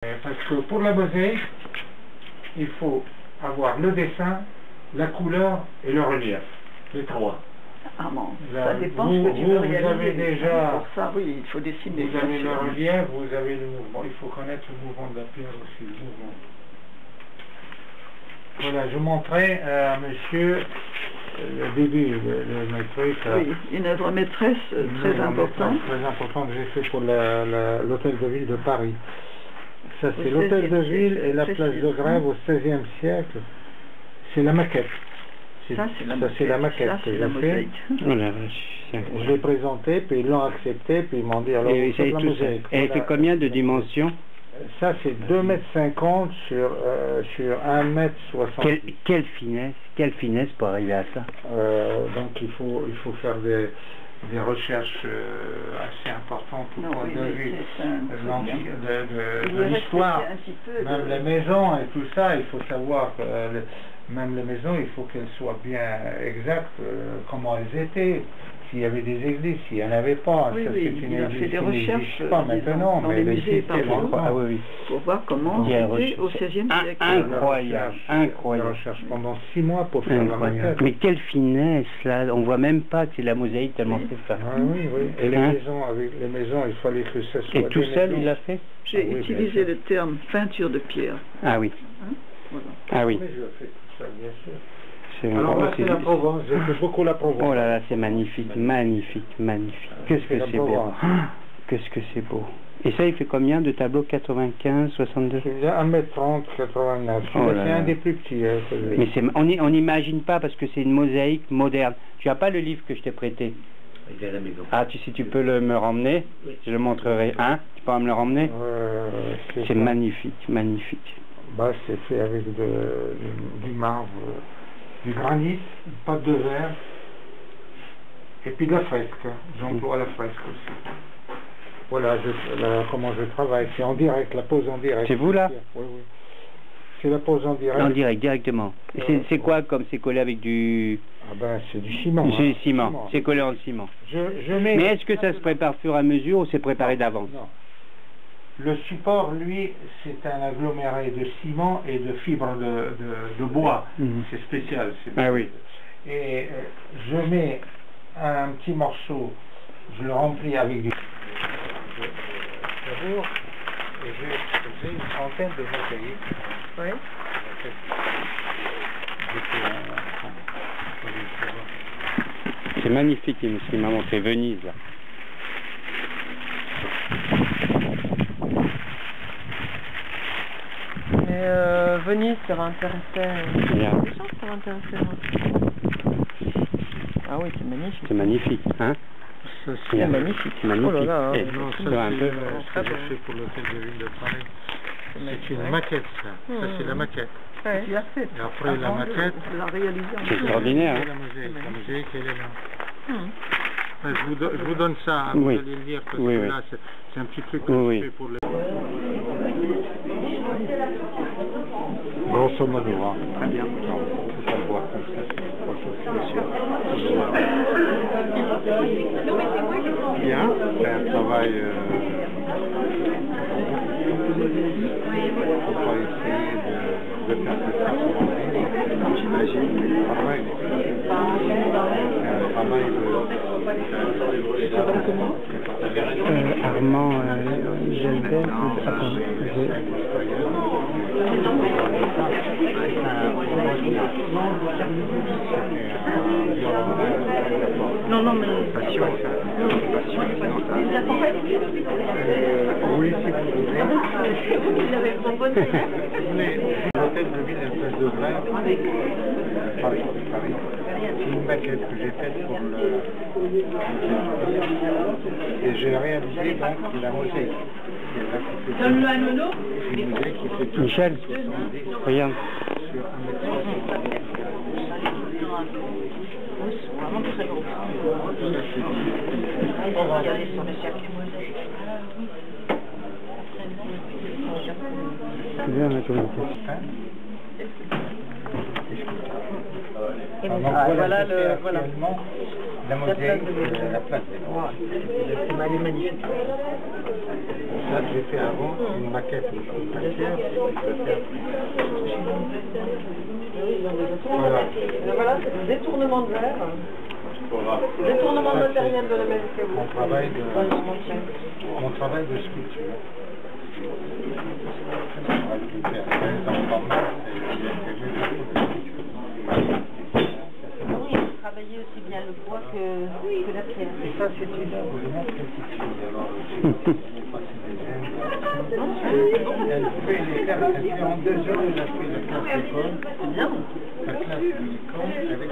Parce que pour la mosaïque, il faut avoir le dessin, la couleur et le relief, les trois. Ah bon, Là, ça dépend ce que tu veux réaliser. Vous avez déjà, pour ça, oui, il faut dessiner. vous avez le relief, vous avez le mouvement. Il faut connaître le mouvement de la pierre aussi, le mouvement. Voilà, je montrais à monsieur le début, le maîtrise. Oui, une œuvre maîtresse très importante. Très importante que j'ai fait pour l'hôtel de ville de Paris. Ça, c'est l'hôtel de ville et la place de Grève au XVIe siècle. C'est la maquette. Ça, c'est la maquette. Ça, c'est la mosaïque. Je l'ai présenté, puis ils l'ont accepté, puis ils m'ont dit alors et c'est la mosaïque. Elle fait combien de dimensions? Ça, c'est 2,50 m sur 1,60 m. Quelle finesse pour arriver à ça? Donc il faut faire des recherches assez importantes pour prendre de l'histoire. Même les maisons et tout ça, il faut savoir que même les maisons, il faut qu'elles soient bien exactes, comment elles étaient. S'il y avait des églises, s'il n'y en avait pas. Oui, ça, oui, il a fait des recherches pas maintenant, dans mais les musées pour voir comment c'était au XVIe siècle. Incroyable, incroyable. Je recherche pendant 6 mois pour faire la maquette. Mais quelle finesse, là, on voit même pas que c'est la mosaïque tellement c'est fin. Oui, oui, et les maisons, avec les maisons, il fallait que ça soit... Et tout seul, il l'a fait? J'ai utilisé le terme peinture de pierre. Ah oui. Voilà. Ah oui. Mais je fais tout ça, bien sûr. Alors là, c'est la Provence, j'ai fait beaucoup la Provence. Oh là là, c'est magnifique, magnifique, magnifique. Qu'est-ce que c'est beau. Qu'est-ce que c'est beau. Et ça, il fait combien de tableaux? 95, 62? 1,30 m, 89. Oh c'est un des plus petits. Mais on n'imagine pas parce que c'est une mosaïque moderne. Tu n'as pas le livre que je t'ai prêté? Il est à la maison. Ah, si tu peux me ramener, oui. Je le montrerai. Hein? Tu peux me le ramener? C'est magnifique, magnifique. Bah, c'est fait avec du marbre, du granit, une pâte de verre, et puis de la fresque. J'emploie la fresque aussi. Voilà comment je travaille. C'est en direct, la pose en direct. C'est vous là? Oui, oui. C'est la pose en direct. En direct, directement. C'est quoi comme c'est collé avec du... Ah ben c'est du ciment. C'est du ciment. C'est collé en ciment. Mais est-ce que ça se prépare au fur et à mesure ou c'est préparé d'avance? Non. Le support, lui, c'est un aggloméré de ciment et de fibres de bois. C'est spécial. Ah oui. Et je mets un petit morceau, je le remplis avec du d'abord, et j'ai une centaine de mosaïques. Oui. C'est magnifique, ce qu'il m'a montré Venise, là. Mais Venise, ça va intéresser. Bien. Ça va intéresser. Ah oui, c'est magnifique. C'est magnifique, hein? C'est magnifique. Magnifique. Oh là là. Non, ça c'est fait pour l'hôtel de ville de Paris. C'est une maquette, ça. Ça c'est la maquette. Ouais. Et après la maquette, c'est extraordinaire. La mosaïque, elle est là. Je vous donne ça, hein, oui. Vous allez le lire, parce oui, que oui. là, c'est un petit truc que je fais pour le... Grosso modo, hein. Très bien. Non, on peut pas le voir comme ça, c'est pas chose, bien sûr. Bien, c'est un travail... faut pas essayer de faire que ça pour en vivre, j'imagine. Pareil. C'est un travail Armand Gelbert, Non, mais... Passion, oui, si vous voulez. Il avait proposé. L'hôtel de ville, la place de Grève, Paris. C'est une maquette que j'ai faite pour le... Et j'ai réalisé donc la mosaïque. Donne-le à Nono. C'est une mosaïque qui fait tout. Michel, regarde. Sur 1,60 m. Vraiment très gros. Regardez sur le cercle mosaïque. C'est bien la communauté. Voilà la mosaïque de la place des Noirs. C'est magnifique. Là, j'ai fait avant une maquette de matière. Voilà. Voilà, c'est le détournement de verre. Détournement matériel de la même que vous. Mon travail de sculpture. Oui, vous travaillez aussi bien le bois que la pierre. Et ça, c'est une œuvre de mon petite fille. Alors, elle fait les classes, elle fait en 2 heures, elle a fait la classe d'école. C'est bien. La classe de l'école avec...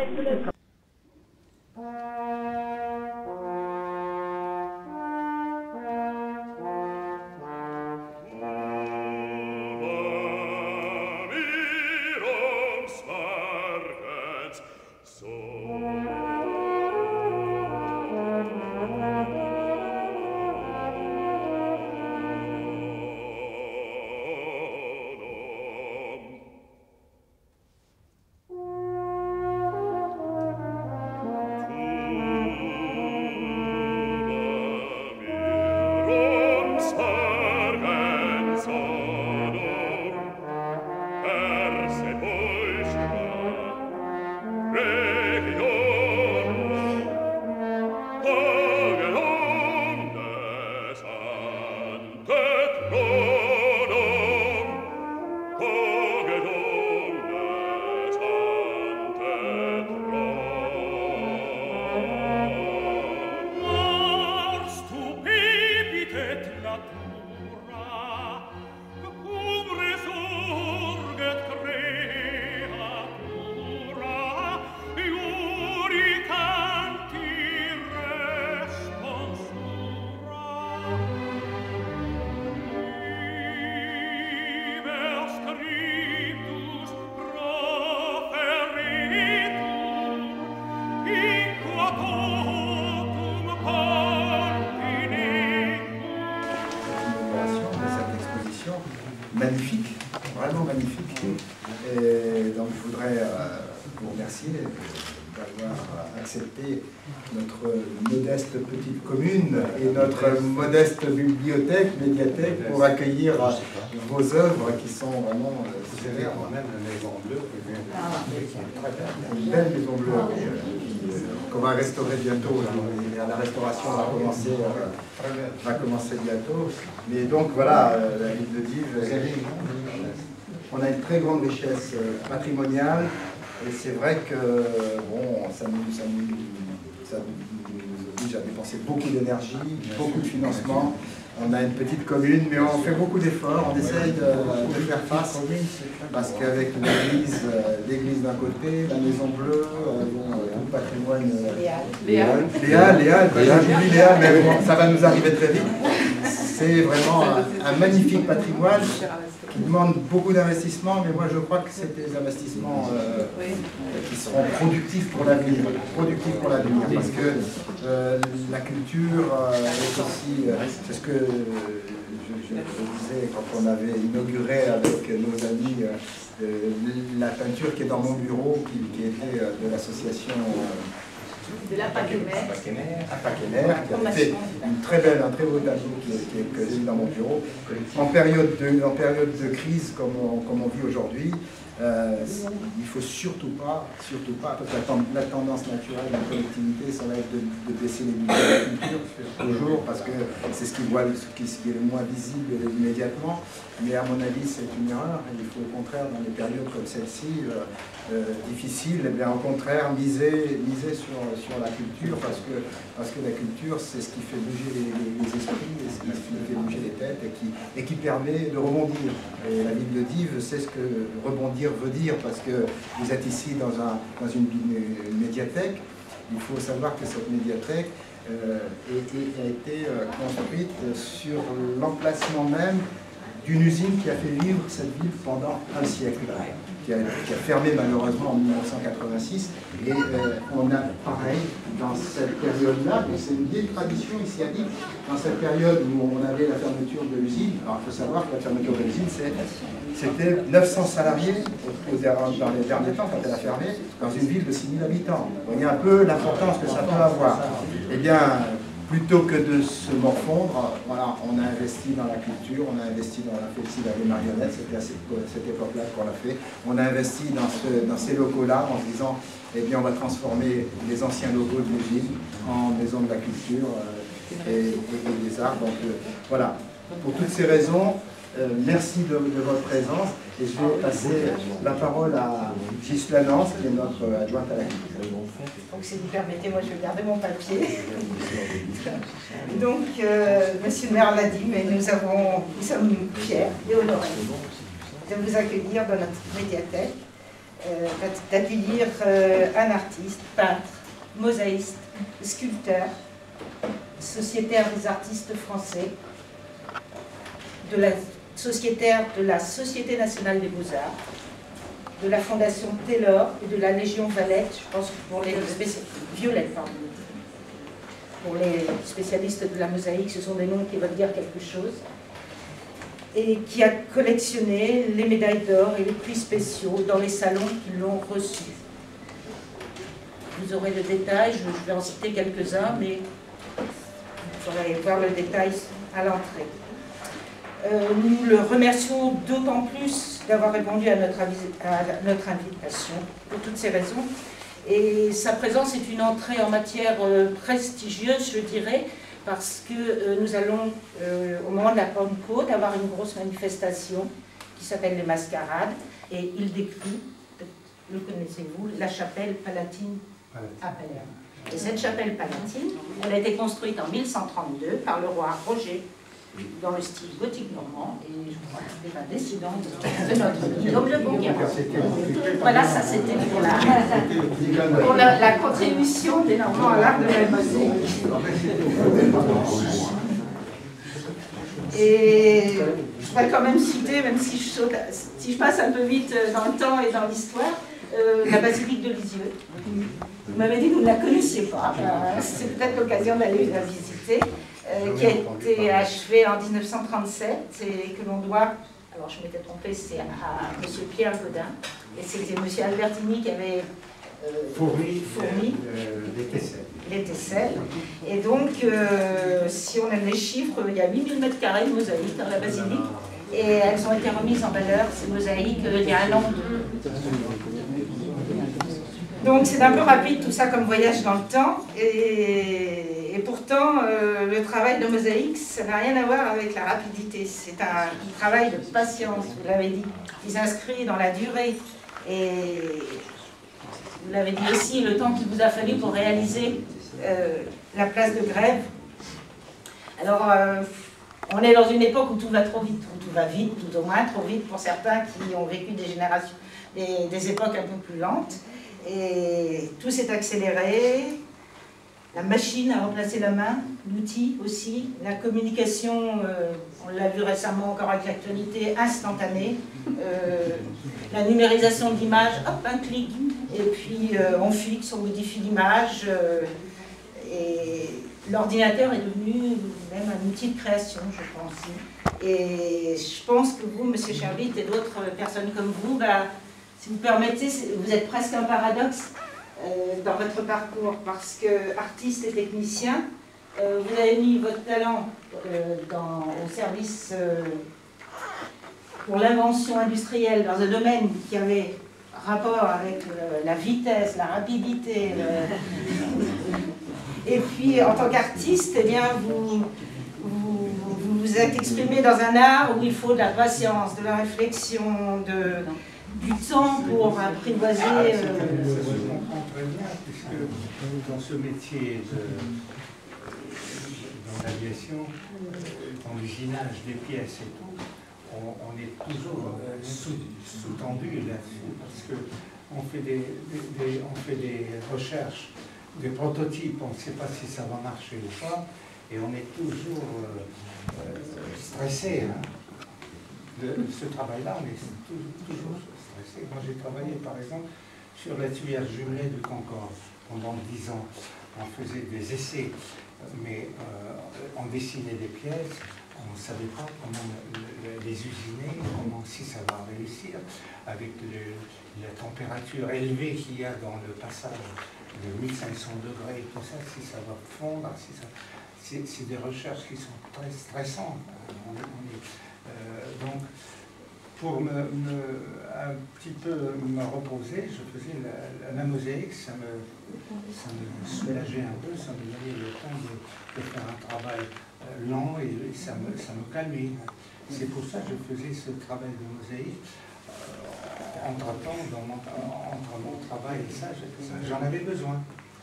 Magnifique, vraiment magnifique. Et donc je voudrais vous remercier d'avoir accepté notre modeste petite commune et notre modeste bibliothèque, médiathèque pour accueillir vos œuvres qui sont vraiment superbes. Même la maison bleue, Une belle maison bleue qu'on va restaurer bientôt. La restauration va commencer bientôt. Mais donc voilà, la ville de Dives, on a une très grande richesse patrimoniale. Et c'est vrai que bon, ça nous oblige à dépenser beaucoup d'énergie, beaucoup de financement. On a une petite commune, mais on fait beaucoup d'efforts, on essaye de faire face, parce qu'avec l'église d'un côté, la Maison Bleue, tout le patrimoine... Léa, j'oublie Léa, mais bon, ça va nous arriver très vite. C'est vraiment un magnifique patrimoine qui demande beaucoup d'investissements, mais moi je crois que c'est des investissements qui seront productifs pour l'avenir, parce que la culture est aussi, c'est ce que je disais quand on avait inauguré avec nos amis la peinture qui est dans mon bureau, qui était de l'association de la Paquemer, qui a fait un très beau tableau que j'ai eu dans mon bureau. En période de crise comme on vit aujourd'hui, il ne faut surtout pas, parce que la tendance naturelle de la collectivité, ça va être de baisser les budgets de la culture, toujours, parce que c'est ce qui est le moins visible immédiatement. Mais à mon avis, c'est une erreur. Il faut au contraire, dans des périodes comme celle-ci, difficiles, eh bien, au contraire, miser sur la culture, parce que la culture, c'est ce qui fait bouger les esprits, et ce qui fait bouger les têtes, et qui permet de rebondir. Et la ville de Dives, c'est ce que rebondir veut dire, parce que vous êtes ici dans une médiathèque. Il faut savoir que cette médiathèque a été construite sur l'emplacement même d'une usine qui a fait vivre cette ville pendant un siècle, qui a fermé malheureusement en 1986. Et on a pareil, dans cette période-là, c'est une vieille tradition ici à Dives, dans cette période où on avait la fermeture de l'usine. Alors il faut savoir que la fermeture de l'usine, c'était 900 salariés dans les derniers temps, quand elle a fermé, dans une ville de 6000 habitants. Vous voyez un peu l'importance que ça peut avoir. Eh bien, plutôt que de se morfondre, voilà, on a investi dans la culture, on a investi dans la festival des marionnettes, c'était à cette époque-là qu'on l'a fait. On a investi dans ces locaux-là en se disant, eh bien, on va transformer les anciens locaux de l'usine en maison de la culture et des arts. Donc voilà, pour toutes ces raisons, merci de votre présence et je vais passer la parole à Gisela Nance, qui est notre adjointe à la culture. Donc si vous permettez, moi je vais garder mon papier. Donc, monsieur le maire l'a dit, mais nous sommes fiers et honorés de vous accueillir dans notre médiathèque, d'accueillir un artiste, peintre, mosaïste, sculpteur, sociétaire des artistes français, sociétaire de la Société nationale des beaux-arts, de la Fondation Taylor et de la Légion Valette, je pense pour les Violette, pardon. Pour les spécialistes de la mosaïque, ce sont des noms qui veulent dire quelque chose. Et qui a collectionné les médailles d'or et les prix spéciaux dans les salons qui l'ont reçu. Vous aurez le détail, je vais en citer quelques-uns, mais vous pourrez voir le détail à l'entrée. Nous le remercions d'autant plus d'avoir répondu à notre invitation, pour toutes ces raisons. Et sa présence est une entrée en matière prestigieuse, je dirais, parce que nous allons, au moment de la Pentecôte, avoir une grosse manifestation qui s'appelle les Mascarades, et il décrit, le connaissez-vous, la chapelle palatine à Palerme. Et cette chapelle palatine, elle a été construite en 1132 par le roi Roger, dans le style gothique normand, et je crois que c'était la descendante de notre Guillaume le Conquérant. Voilà, ça c'était pour la contribution des Normands à l'art de la mosaïque. Et je voudrais quand même citer, même si je passe un peu vite dans le temps et dans l'histoire, la basilique de Lisieux. Vous m'avez dit que vous ne la connaissiez pas, c'est peut-être l'occasion d'aller la visiter. Qui a été achevé en 1937 et que l'on doit, alors je m'étais trompée, c'est à M. Pierre Godin, et c'était M. Albertini qui avait fourni les tesselles. Et donc, si on aime les chiffres, il y a 8000 m² de mosaïques dans la basilique, et elles ont été remises en valeur, ces mosaïques, il y a un an. Donc c'est un peu rapide tout ça comme voyage dans le temps, et pourtant le travail de mosaïque, ça n'a rien à voir avec la rapidité, c'est un travail de patience, vous l'avez dit, qui s'inscrit dans la durée, et vous l'avez dit aussi, le temps qu'il vous a fallu pour réaliser la place de Grève. Alors on est dans une époque où tout va trop vite, où tout va vite, tout au moins trop vite pour certains qui ont vécu des générations, des époques un peu plus lentes. Et tout s'est accéléré, la machine a remplacé la main, l'outil aussi, la communication, on l'a vu récemment encore avec l'actualité, instantanée, la numérisation de l'image, hop, un clic, et puis on fixe, on modifie l'image, et l'ordinateur est devenu même un outil de création, je pense. Et je pense que vous, M. Chervit, et d'autres personnes comme vous, si vous permettez, vous êtes presque un paradoxe dans votre parcours, parce que artiste et technicien, vous avez mis votre talent au service pour l'invention industrielle dans un domaine qui avait rapport avec la vitesse, la rapidité. Et puis, en tant qu'artiste, eh bien, vous vous êtes exprimé dans un art où il faut de la patience, de la réflexion, du temps pour apprivoiser... Je comprends très bien, puisque dans ce métier dans l'aviation, dans l'usinage des pièces et tout, on est toujours sous-tendu là-dessus, parce qu'on fait des recherches, des prototypes, on ne sait pas si ça va marcher ou pas, et on est toujours stressé. Hein. Ce travail-là, on est toujours stressé. Moi, j'ai travaillé, par exemple, sur la tuyère jumelée de Concorde pendant 10 ans. On faisait des essais, mais on dessinait des pièces, on ne savait pas comment les usiner, si ça va réussir, avec la température élevée qu'il y a dans le passage de 1500 degrés, tout ça, si ça va fondre, si c'est des recherches qui sont très stressantes. Donc, pour un petit peu me reposer, je faisais la mosaïque, ça me soulageait un peu, ça me donnait le temps de faire un travail lent et ça me calmait. C'est pour ça que je faisais ce travail de mosaïque. Entre-temps, entre mon travail et ça, j'en avais besoin.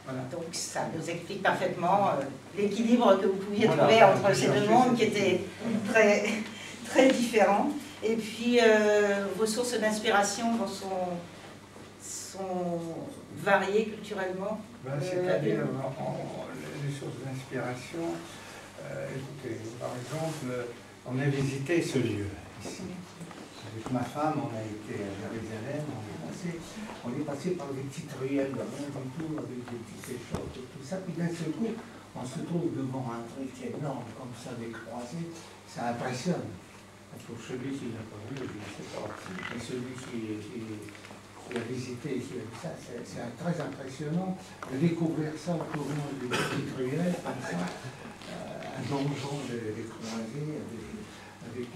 Voilà. Donc ça nous explique parfaitement l'équilibre que vous pouviez trouver entre ces deux mondes qui étaient très, très différents. Et puis vos sources d'inspiration sont variées culturellement. C'est-à-dire, les sources d'inspiration, écoutez, par exemple, on a visité ce lieu ici. Avec ma femme, on a été à Jérusalem, on est passé par des petites ruelles, rien du tout, avec des petits échoppes et tout ça. Puis d'un seul coup, on se trouve devant un truc énorme, comme ça, des croisées. Ça impressionne. Pour celui qui l'a pas vu, je ne sais pas. Mais celui qui a visité, qui a vu ça, c'est très impressionnant de découvrir ça au courant des petites ruelles, comme ça. Un donjon des croisées, avec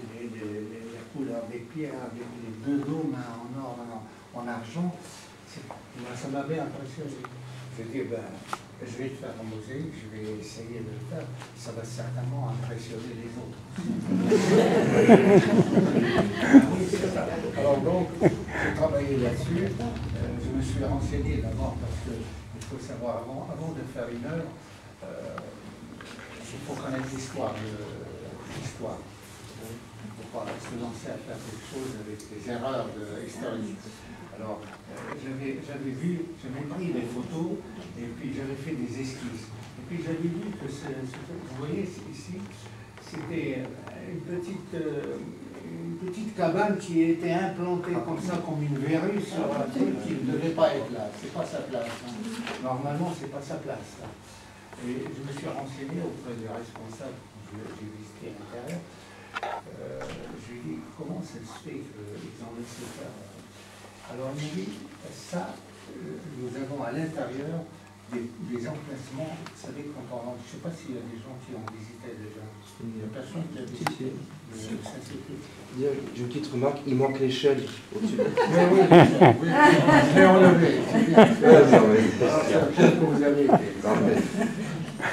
la couleur des pierres, avec les deux dômes en or, en argent, ça m'avait impressionné. Je dis, je vais le faire en mosaïque, je vais essayer de le faire, ça va certainement impressionner les autres. Alors donc, j'ai travaillé là-dessus, je me suis renseigné d'abord parce qu'il faut savoir, avant de faire une œuvre, il faut connaître l'histoire. Il ne faut pas se lancer à faire quelque chose avec des erreurs historiques. Alors, j'avais pris des photos et puis j'avais fait des esquisses. Et puis j'avais vu que vous voyez ici, c'était une petite cabane qui était implantée comme ça, comme une verrue sur un truc qui ne devait pas être là. C'est pas sa place. Hein. Normalement, c'est pas sa place. Là. Et je me suis renseigné auprès des responsables, j'ai visité l'intérieur. Je lui ai dit comment ça se fait qu'ils ont laissé faire. Alors il m'a dit, ça, nous avons à l'intérieur des emplacements. Vous savez, quand on rentre, je ne sais pas s'il y a des gens qui ont visité déjà. Il y a personne qui a visité. J'ai une petite remarque, il manque l'échelle au-dessus. Mais oui, je l'ai enlevé. C'est que vous avez été.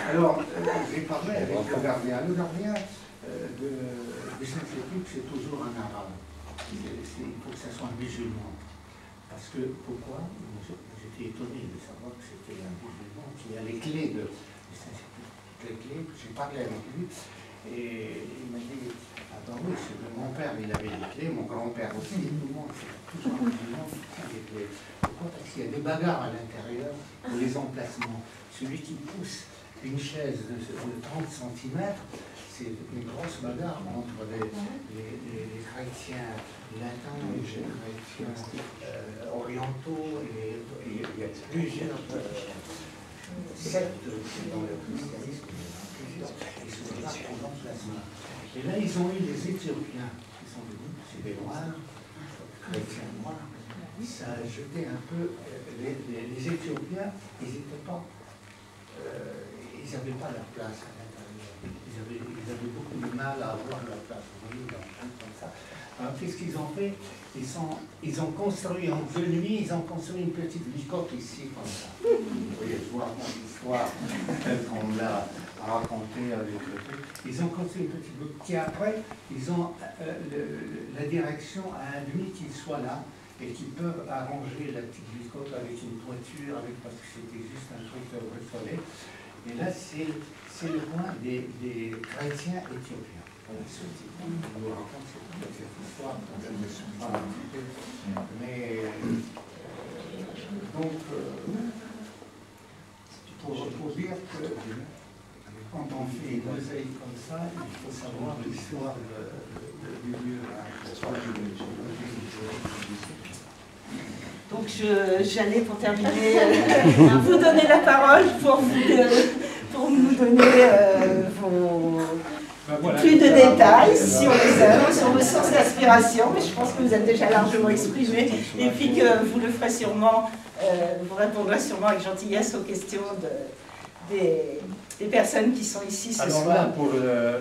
Alors, j'ai parlé avec le gardien. Le gardien de Saint-Sépulcre, c'est toujours un arabe. Il faut que ça soit un musulman. Parce que, pourquoi? J'étais étonné de savoir que c'était un musulman qui a les clés de Saint-Sépulcre. Les clés, j'ai parlé avec lui, et il m'a dit, ah ben oui, mon père, il avait les clés, mon grand-père aussi, tout le monde, c'est toujours un musulman qui tient les clés. Pourquoi? Parce qu'il y a des bagarres à l'intérieur pour les emplacements. Celui qui pousse une chaise de 30 cm, c'est une grosse bagarre entre les chrétiens latins et les chrétiens orientaux, et il y a plusieurs sectes dans le christianisme, ils se battent pour l'emplacement. Et là, ils ont eu les Éthiopiens qui sont venus, c'est des Noirs, chrétiens noirs. Ça a jeté un peu les Éthiopiens, ils n'étaient pas. Ils n'avaient pas leur place à l'intérieur. Ils avaient beaucoup de mal à avoir leur place. Vous voyez, comme ça. Alors, qu'est-ce qu'ils ont fait? Ils ont construit en 2 nuits, ils ont construit une petite bicoque ici, comme ça. Vous voyez, je vois mon histoire, telle qu'on l'a racontée avec le truc. Ils ont construit une petite bicoque qui, après, ils ont la direction à admis qu'ils soient là et qu'ils peuvent arranger la petite bicoque avec une toiture, parce que c'était juste un truc bricolé. Et là, c'est le point des chrétiens éthiopiens. Voilà, ce type. Je vous raconte cette histoire. Voilà. Mais, donc, pour dire que quand on fait une mosaïque comme ça, il faut savoir l'histoire du lieu. Donc j'allais pour terminer vous donner la parole pour nous donner plus de détails sur les œuvres, sur vos sources d'inspiration, mais je pense que vous êtes déjà largement exprimé et puis que vous le ferez sûrement, vous répondrez sûrement avec gentillesse aux questions des personnes qui sont ici ce Alors soir. là, pour la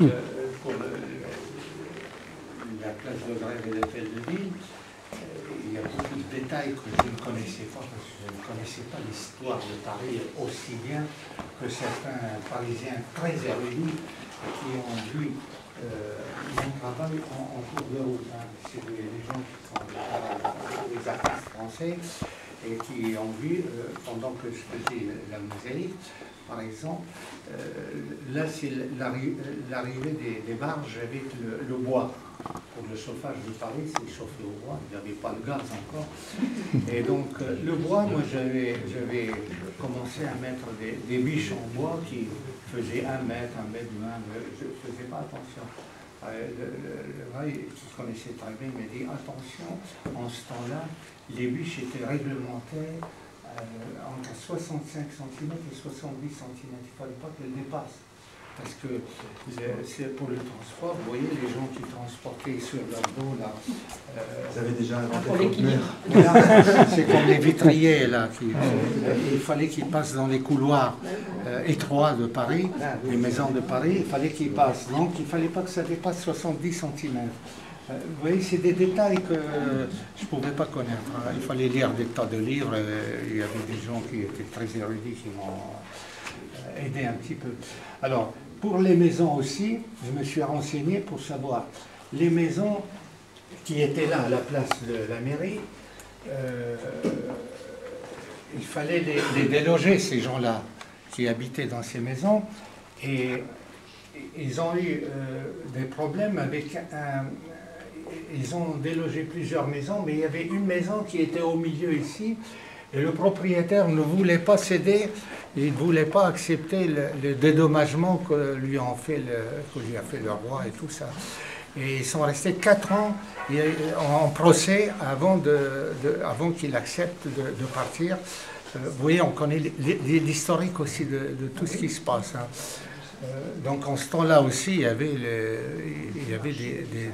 place de grève et l'hôtel de ville, il y a beaucoup de détails que je ne connaissais pas, parce que je ne connaissais pas l'histoire de Paris aussi bien que certains Parisiens très érudits qui ont vu mon travail en cours de route. Hein. C'est les gens qui sont des artistes français et qui ont vu, pendant que je faisais la mosaïque, par exemple, là c'est l'arrivée des barges avec le bois. Pour le chauffage de Paris, c'est chauffé au bois, il n'y avait pas le gaz encore. Et donc le bois, moi j'avais commencé à mettre des biches en bois qui faisaient 1 mètre, 1 mètre 20, je ne faisais pas attention. Le gars qui connaissait très bien m'a dit attention, en ce temps-là, les biches étaient réglementées entre 65 cm et 70 cm. Il ne fallait pas qu'elles dépassent. Parce que c'est pour le transport, vous voyez, les gens qui transportaient sur leur dos, là... Vous avez déjà inventé pour l'équilibre. C'est comme les vitriers, là. Il fallait qu'ils passent dans les couloirs étroits de Paris, les maisons de Paris, il fallait qu'ils passent. Donc, il ne fallait pas que ça dépasse 70 cm. Vous voyez, c'est des détails que je ne pouvais pas connaître. Hein. Il fallait lire des tas de livres. Il y avait des gens qui étaient très érudits qui m'ont aidé un petit peu. Alors, pour les maisons aussi, je me suis renseigné pour savoir les maisons qui étaient là à la place de la mairie, il fallait les déloger, ces gens-là qui habitaient dans ces maisons, et ils ont eu des problèmes avec ils ont délogé plusieurs maisons, mais il y avait une maison qui était au milieu ici, et le propriétaire ne voulait pas céder, il ne voulait pas accepter le dédommagement que lui a fait le roi et tout ça. Et ils sont restés 4 ans en procès avant qu'il accepte de partir. Vous voyez, on connaît l'historique aussi de tout ce qui se passe. Hein. Donc en ce temps-là aussi, il y avait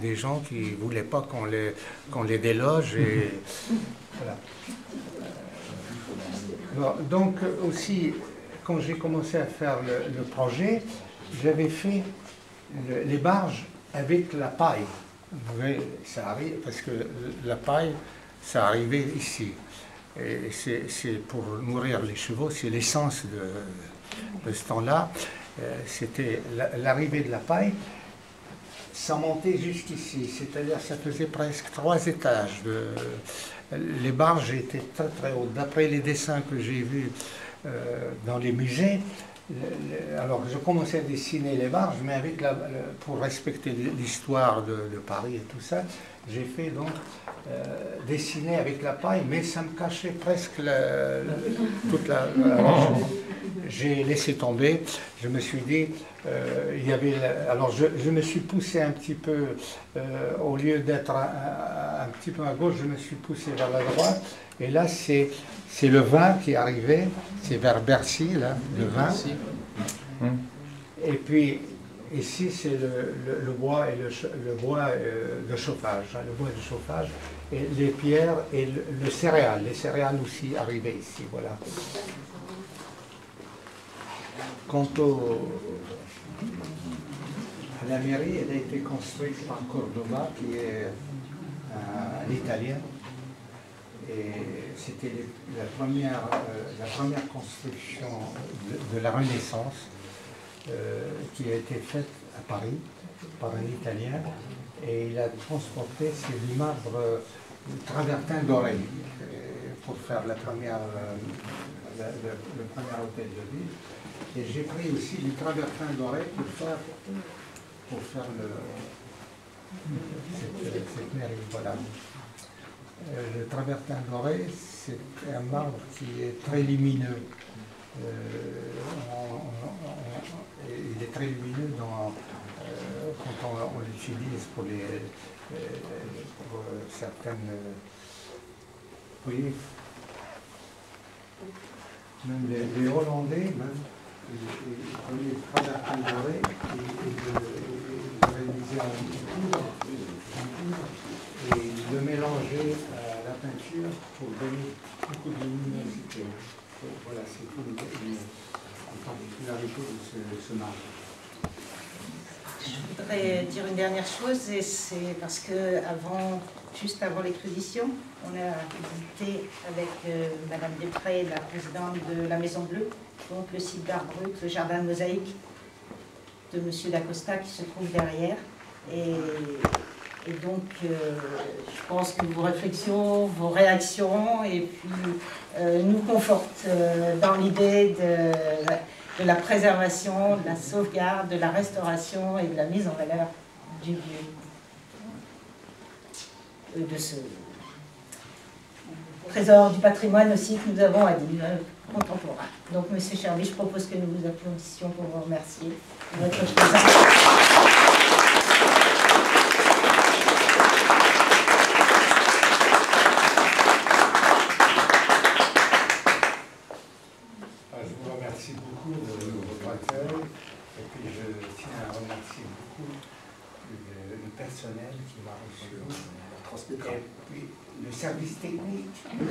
des gens qui ne voulaient pas qu'on les déloge. Et, voilà. Donc aussi, quand j'ai commencé à faire le projet, j'avais fait les barges avec la paille. Vous voyez, ça arrive, parce que la paille, ça arrivait ici. Et c'est pour nourrir les chevaux, c'est l'essence de ce temps-là. C'était l'arrivée de la paille, ça montait jusqu'ici, c'est-à-dire ça faisait presque 3 étages. Les barges étaient très très hautes. D'après les dessins que j'ai vus dans les musées, alors je commençais à dessiner les barges, mais pour respecter l'histoire de Paris et tout ça, j'ai fait donc dessiner avec la paille, mais ça me cachait presque toute la... J'ai laissé tomber, je me suis dit, alors je me suis poussé un petit peu, au lieu d'être un petit peu à gauche, je me suis poussé vers la droite, et là c'est le vin qui est arrivé, c'est vers Bercy, là, le vin. Et puis ici c'est le bois et le bois de chauffage, hein, le bois de chauffage, et les pierres et le céréal, les céréales aussi arrivaient ici, voilà. Quant à la mairie, elle a été construite par Cordoba, qui est un Italien. Et c'était la première construction de la Renaissance qui a été faite à Paris par un Italien. Et il a transporté, c'est du marbre travertin doré pour faire le premier hôtel de ville. Et j'ai pris aussi du travertin doré pour faire cette mairie. Voilà. Le travertin doré, c'est un marbre qui est très lumineux. Il est très lumineux quand on l'utilise pour certaines... Vous voyez, même les Hollandais, même, ils prenaient le travertin doré et le réalisaient en poudre, et ils le mélangeaient à la peinture pour donner beaucoup de luminosité. Voilà, c'est tout. particularité de ce marbre? Je voudrais dire une dernière chose, et c'est parce que juste avant l'exposition, on a visité avec Madame Després, la présidente de la Maison Bleue, donc le site d'art brut, le jardin de mosaïque de Monsieur Dacosta qui se trouve derrière. Et donc, je pense que vos réflexions, vos réactions, et puis nous confortent dans l'idée de la préservation, de la sauvegarde, de la restauration et de la mise en valeur du lieu, de ce trésor du patrimoine aussi que nous avons à Nîmes, contemporain. Donc, Monsieur Cherby, je propose que nous vous applaudissions pour vous remercier de votre présence. Merci beaucoup de votre accueil, et puis je tiens à remercier beaucoup le personnel qui m'a reçu, et puis le service technique. Le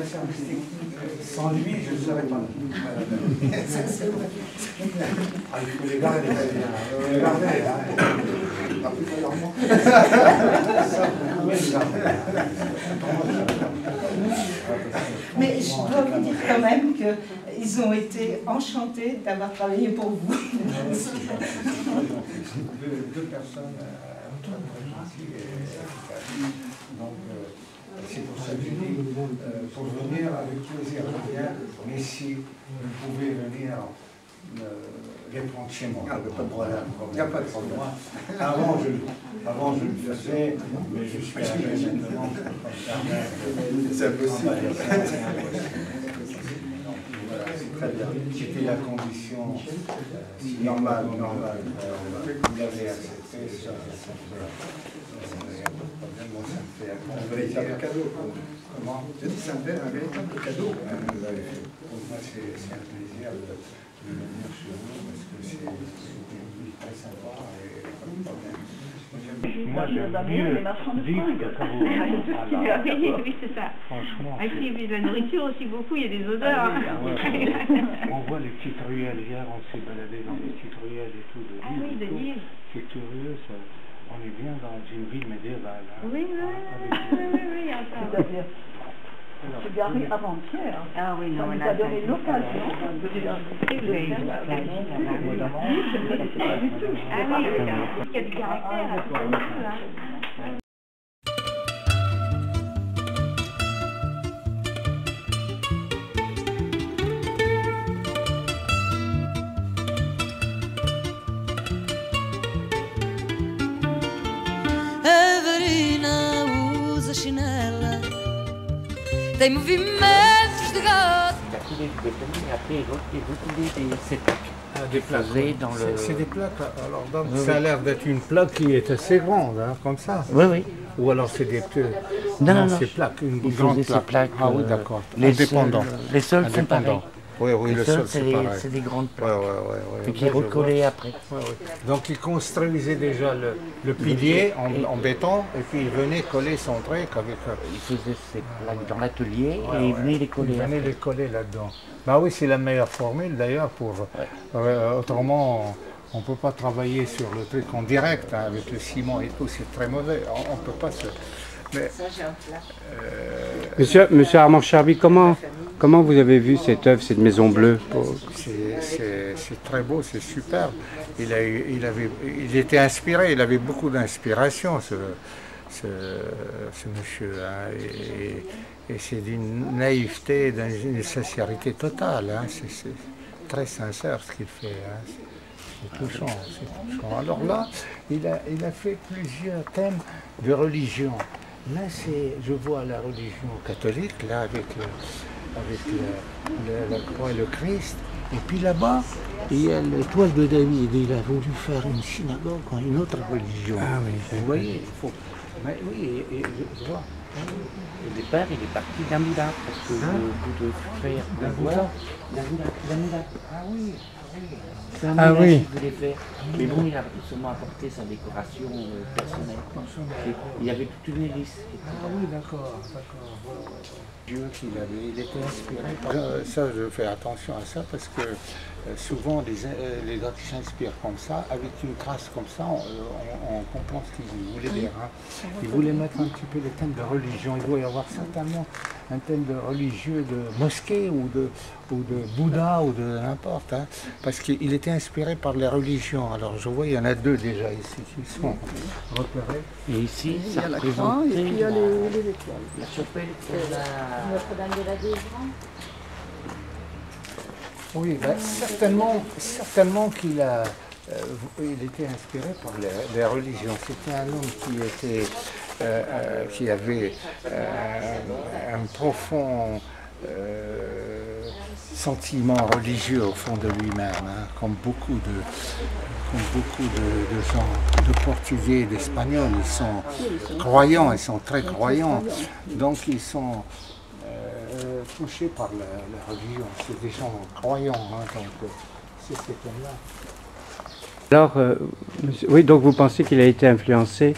service technique, sans lui je ne serais pas là. Il faut les garder, les garder. Mais je dois vous dire quand même qu'ils ont été enchantés d'avoir travaillé pour vous. Deux personnes très gentilles et efficaces. Donc, c'est pour ça que je dis, pour venir avec plaisir, mais si vous pouvez venir les prendre chez moi. Pas de problème. Il n'y a pas de problème. Avant, je le faisais, mais je suis arrivé maintenant. C'est impossible. C'est très bien. C'était la condition normale. Vous l'avez accepté, ça. Il n'y a pas de problème. Moi, ça me fait Un véritable cadeau. Comment? Je dis c'est un véritable cadeau. Pour moi, c'est un plaisir de venir chez vous parce que c'est très sympa et pas de problème. Moi, j'aime mieux vivre que travailler. Oui, c'est ça. Franchement. Et puis la nourriture aussi beaucoup, il y a des odeurs. On voit les petites ruelles. Hier, on s'est baladé dans les petites ruelles et tout de Lille. Ah oui, de Lille. C'est curieux, ça. On est bien dans une ville médiévale. Hein. Oui, oui, encore. Je suis garé avant-hier. Ah oui, non, ça nous a donné l'occasion de faire Ah oui, il y a du caractère. Verina usa chinela, tem movimentos de gato. Il a coulé du béton et après il recoulait ces plaques. Des plaques. C'est des plaques. Alors donc, ça a l'air d'être une plaque qui est assez grande, hein, comme ça. Oui, oui. Ou alors c'est des petits. Non, c'est plaques, une il grande faisait ces plaques. Ah oui, d'accord. Les sols sont pareils. Oui, le sol c'est pareil. C'est des grandes plaques. Ouais. Et qui recollaient après. Donc il construisait déjà le pilier en béton et puis il venait coller son truc avec. Il faisait ces plaques dans l'atelier et il venait les coller. Il venait les coller là-dedans. Bah oui, c'est la meilleure formule d'ailleurs pour. Autrement, on ne peut pas travailler sur le truc en direct hein, avec le ciment et tout, c'est très mauvais. On ne peut pas se. Mais, Monsieur Armand Cherby, comment vous avez vu cette œuvre, cette Maison Bleue? C'est très beau, c'est superbe. Il était inspiré, il avait beaucoup d'inspiration, ce monsieur. Hein, et c'est d'une naïveté, d'une sincérité totale. Hein, c'est très sincère ce qu'il fait. Hein, c'est touchant, c'est touchant. Alors là, il a fait plusieurs thèmes de religion. Là, je vois la religion catholique, là, avec la croix et le Christ. Et puis là-bas, il y a l'étoile de David. Il a voulu faire une synagogue, une autre religion. Ah oui, vous voyez, il faut... Mais oui, je vois. Au départ, il est parti d'Amida, parce que au bout de faire de voix, d'Amida. Ah oui. Ah oui. Il voulait faire. Mais bon, il a seulement apporté sa décoration personnelle. Il y avait toute une hélice. Ah oui, d'accord. Dieu qu'il avait, il était inspiré par... Ça, je fais attention à ça parce que souvent les gars qui s'inspirent comme ça, avec une trace comme ça, on comprend ce qu'ils voulaient dire. Hein. Ils voulaient mettre un petit peu les thèmes de religion. Il doit y avoir certainement un thème de religieux, de mosquée ou de Bouddha ou de n'importe. Hein, parce qu'il était inspiré par les religions. Alors je vois, il y en a deux déjà ici qui sont repérés. Et ici, Il y ça a la représente croix et puis il y a les étoiles. la chapelle de la... Notre-Dame de la Délivrance. Oui, ben, certainement qu'il a, il était inspiré par les religions. C'était un homme qui avait un profond sentiment religieux au fond de lui-même, hein, comme beaucoup de gens, de Portugais et d'Espagnols. Ils sont croyants, ils sont très croyants, donc ils sont touchés par la religion. C'est des gens croyants, hein, donc c'est ces thèmes-là. Alors, oui, donc vous pensez qu'il a été influencé,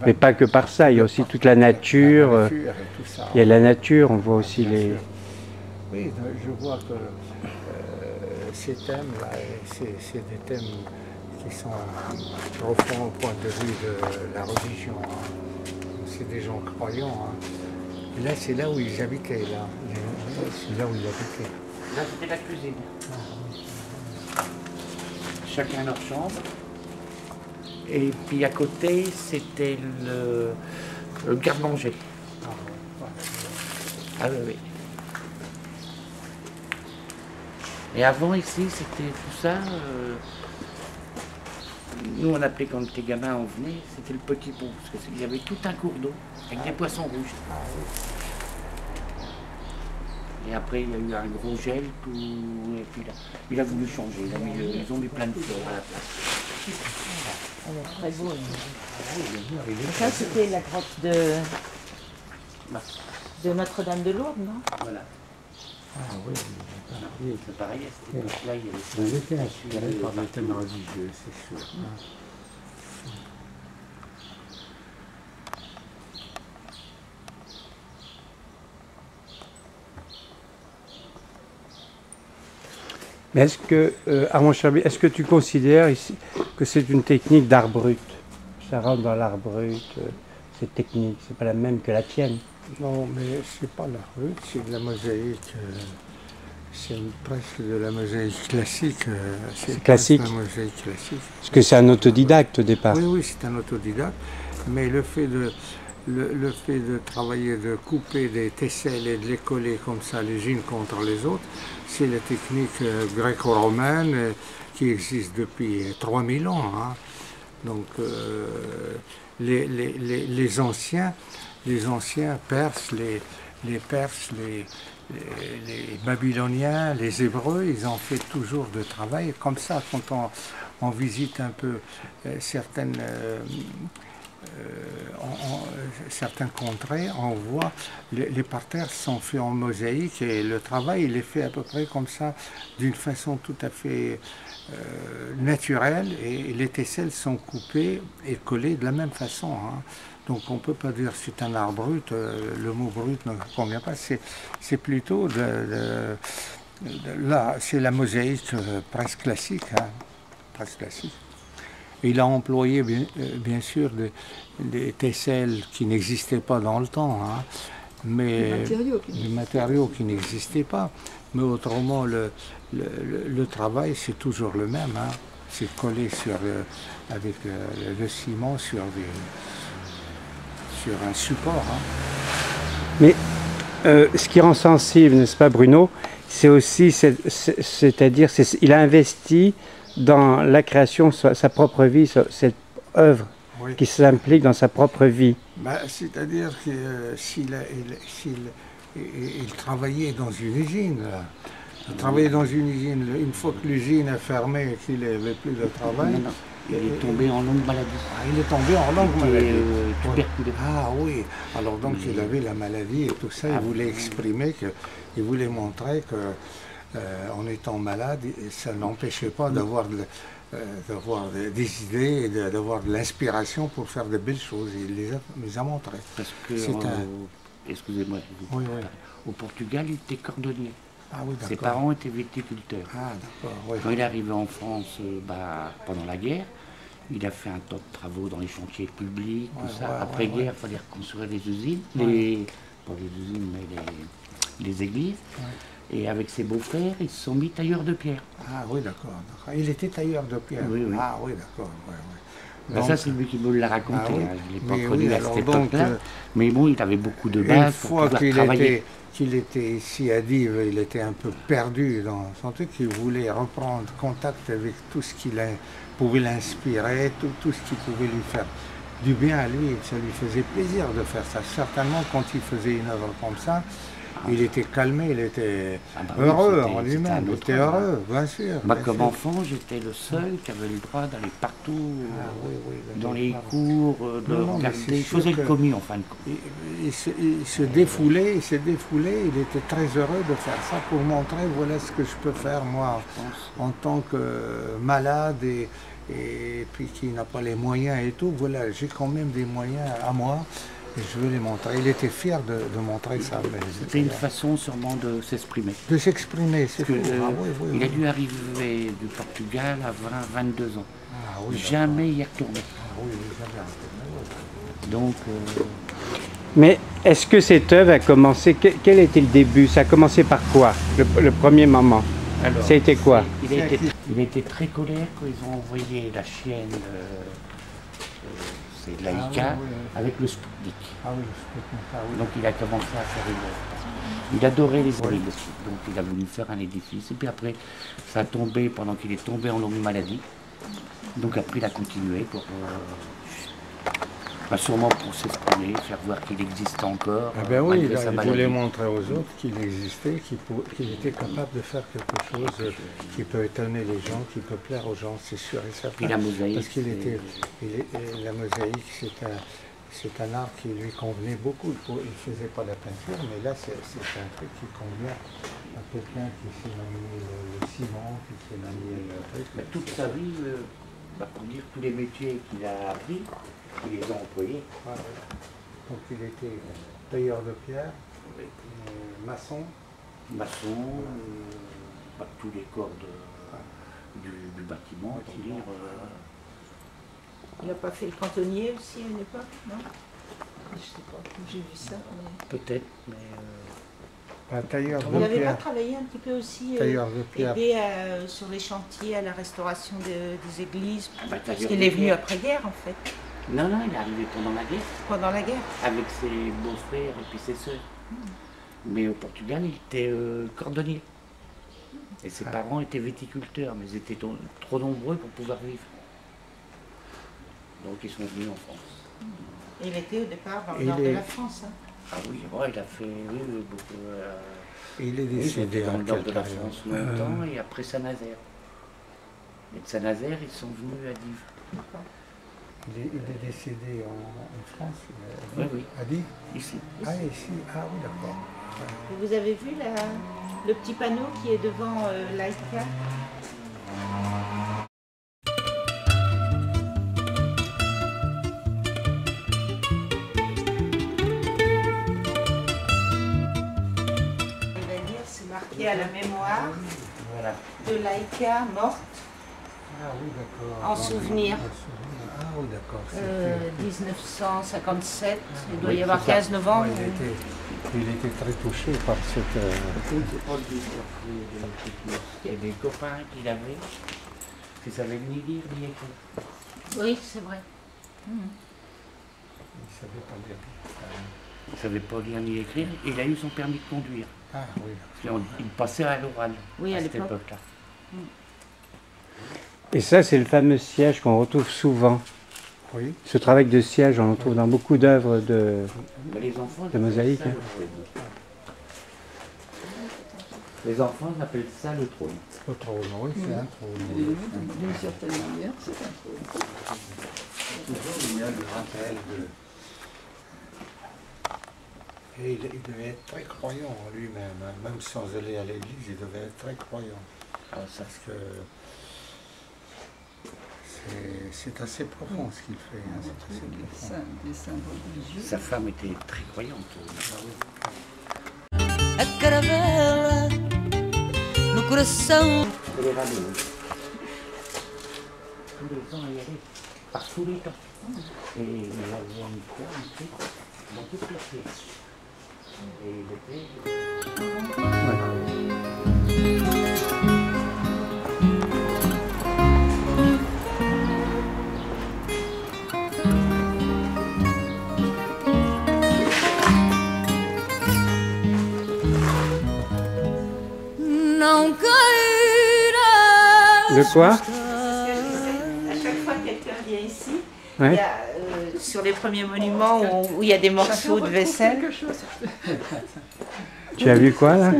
mais pas que par ça, il y a aussi toute la nature, et tout ça. il y a la nature, on voit aussi les... Oui, je vois que ces thèmes-là, c'est des thèmes qui sont profonds au point de vue de la religion. Hein. C'est des gens croyants. Hein. Et là, c'est là où ils habitaient. Là. C'est là où ils habitaient. Là, c'était la cuisine. Chacun leur chambre. Et puis à côté, c'était le garde-manger. Ah oui, oui. Et avant, ici, c'était tout ça. Nous, on appelait quand on était gamin, on venait, c'était le petit pont. Parce qu'il y avait tout un cours d'eau avec des poissons rouges. Et après, il y a eu un gros gel, tout, et puis là, il a voulu changer. Ils ont mis plein de fleurs à la place. Très beau. Et ça, c'était la grotte de Notre-Dame de Lourdes, non? Voilà. Ah oui, c'est pareil, là, il ils étaient inspirés par les thèmes religieux, c'est sûr. Mais est-ce que, Armand Charby, est-ce que tu considères ici que c'est une technique d'art brut? Ça rentre dans l'art brut, cette technique, c'est pas la même que la tienne? Non, mais c'est pas l'art brut, c'est de la mosaïque. C'est presque de la mosaïque classique. C'est classique. La mosaïque classique. Parce que c'est un autodidacte au départ. Oui, c'est un autodidacte. Mais le fait de travailler, de couper des tesselles et de les coller comme ça les unes contre les autres, c'est la technique gréco-romaine qui existe depuis 3000 ans. Hein. Donc les anciens Perses, les Perses, les Babyloniens, les Hébreux, ils ont fait toujours de travail comme ça. Quand on visite un peu certaines contrées, on voit les parterres sont faits en mosaïque et le travail il est fait à peu près comme ça, d'une façon tout à fait naturelle, et les tesselles sont coupées et collées de la même façon. Hein. Donc on ne peut pas dire que c'est un art brut, le mot brut ne convient pas, c'est plutôt là, c'est la mosaïque presque classique. Hein, presque classique. Il a employé bien sûr des tesselles qui n'existaient pas dans le temps, hein, mais des matériaux qui n'existaient pas. Mais autrement, le travail c'est toujours le même. Hein. C'est collé avec le ciment sur un support. Hein. Mais ce qui rend sensible, n'est-ce pas Bruno, c'est aussi, c'est-à-dire, il a investi dans la création, sa propre vie, cette œuvre qui s'implique dans sa propre vie. Bah, c'est-à-dire que il travaillait dans une usine. Il travaillait dans une usine. Une fois que l'usine a fermé et qu'il n'avait plus de travail, il est tombé en longue maladie. Il est tombé en longue maladie. Ah oui, alors donc il avait la maladie et tout ça, il voulait exprimer, il voulait montrer que en étant malade, et ça n'empêchait pas d'avoir des idées et d'avoir de l'inspiration pour faire de belles choses. Il les a montrées. Parce que, excusez-moi, au Portugal, il était cordonnier. Ah oui, ses parents étaient viticulteurs. Ah, d'accord, oui. Quand il est arrivé en France pendant la guerre, il a fait un tas de travaux dans les chantiers publics, tout ça. Après-guerre, il fallait reconstruire les usines, pas les usines, mais les églises. Et avec ses beaux-frères, ils se sont mis tailleurs de pierre. Ah oui, d'accord. Il était tailleur de pierre. Oui, oui. Ah oui, d'accord. Ben ça, c'est lui qui me l'a raconté. Je ne l'ai pas connu à cette époque-là. Mais bon, il avait beaucoup de bases pour pouvoir travailler. Qu'il était ici à Dives, il était un peu perdu dans son truc. Il voulait reprendre contact avec tout ce qui pouvait l'inspirer, tout ce qui pouvait lui faire du bien à lui. Ça lui faisait plaisir de faire ça. Certainement, quand il faisait une œuvre comme ça, il était calmé, il était heureux en lui-même, il était heureux, bien sûr. Moi, comme enfant, j'étais le seul qui avait le droit d'aller partout, dans les cours, de regarder. Il faisait le commis en fin de compte. Il se défoulait, il était très heureux de faire ça pour montrer, voilà ce que je peux faire moi, en tant que malade et puis qui n'a pas les moyens et tout. Voilà, j'ai quand même des moyens à moi. Et je veux les montrer. Il était fier de montrer ça. C'était une façon sûrement de s'exprimer. De s'exprimer, c'est fou. Il a dû arriver du Portugal à 22 ans. Ah, oui, jamais y retourné. Ah, oui, jamais retourné. Donc... Mais est-ce que cette œuvre a commencé... Quel était le début? Ça a commencé par quoi, le premier moment? Alors, ça a été quoi? Il a été très colère quand ils ont envoyé la chienne... c'est Laïka, avec le Sputnik. Ah oui, le Sputnik, Donc il a commencé à faire une œuvre. Il adorait les églises, donc il a voulu faire un édifice. Et puis après, ça a tombé pendant qu'il est tombé en longue maladie. Donc après, il a continué pour... sûrement pour s'exprimer, faire voir qu'il existe encore. Ah ben oui, il voulait montrer aux autres qu'il existait, qu'il était capable de faire quelque chose qui peut étonner les gens, qui peut plaire aux gens, c'est sûr et certain. Et la mosaïque. Parce la mosaïque, c'est un art qui lui convenait beaucoup. Il ne faisait pas la peinture, mais là, c'est un truc qui convient à quelqu'un qui sait manier le ciment, qui sait manier le truc. Mais toute sa vie, pour dire tous les métiers qu'il a appris, ils les ont employés. Donc il était tailleur de pierre, maçon. Tous les corps du bâtiment, Il n'a pas fait le cantonnier aussi à une époque, non? Je sais pas, j'ai vu ça. Mais... Peut-être, mais... tailleur de pierre. Il n'avait pas pierre. travaillé un petit peu aussi, aidé sur les chantiers, à la restauration des églises, parce qu'il qu'il est venu après-guerre en fait. Non, il est arrivé pendant la guerre. Pendant la guerre? Avec ses beaux-frères et puis ses sœurs. Mais au Portugal, il était cordonnier. Et ses parents étaient viticulteurs, mais ils étaient trop nombreux pour pouvoir vivre. Donc ils sont venus en France. Il était au départ dans le nord de la France. Hein. Ah oui, il a fait beaucoup. Il est décédé dans le nord de la France longtemps et après Saint-Nazaire. Et de Saint-Nazaire, ils sont venus à Dives. Il est décédé en France, oui. À Dives? Ici. Ah, ici. Ah oui, d'accord. Vous avez vu le petit panneau qui est devant Laïka? C'est marqué à la mémoire de Laïka morte. Ah oui, d'accord. En souvenir. Ah oui, d'accord. 1957, il doit y avoir 15 novembre. Il était très touché par cette... Il y a des copains qu'il avait, qui ne savaient ni lire ni écrire. Oui, c'est vrai. Il ne savait pas lire. Il ne savait pas lire ni écrire, et il a eu son permis de conduire. Ah oui. Il passait à l'oral à cette époque-là. Et ça, c'est le fameux siège qu'on retrouve souvent. Oui. Ce travail de siège, on le trouve dans beaucoup d'œuvres de mosaïque. Les enfants appellent ça le trône. Le trône, oui, c'est un trône. D'une certaine manière, c'est un trône. Toujours, il y a le rappel de... Et il devait être très croyant en lui-même, hein. Même sans aller à l'église, il devait être très croyant. Parce que c'est assez profond ce qu'il fait. Hein. C'est assez profond. Des symboles religieux. Sa femme était très croyante. A caravela no coração. Elle est râlée. Tous les ans, elle y allait. Par tous les temps. Et il y avait une croix ici, dans toute la pièce. Et il était... Não cairá. De quoi? À chaque fois que quelqu'un vient ici, Ouais. il y a, sur les premiers monuments où il y a des morceaux de vaisselle. Tu as vu quoi là?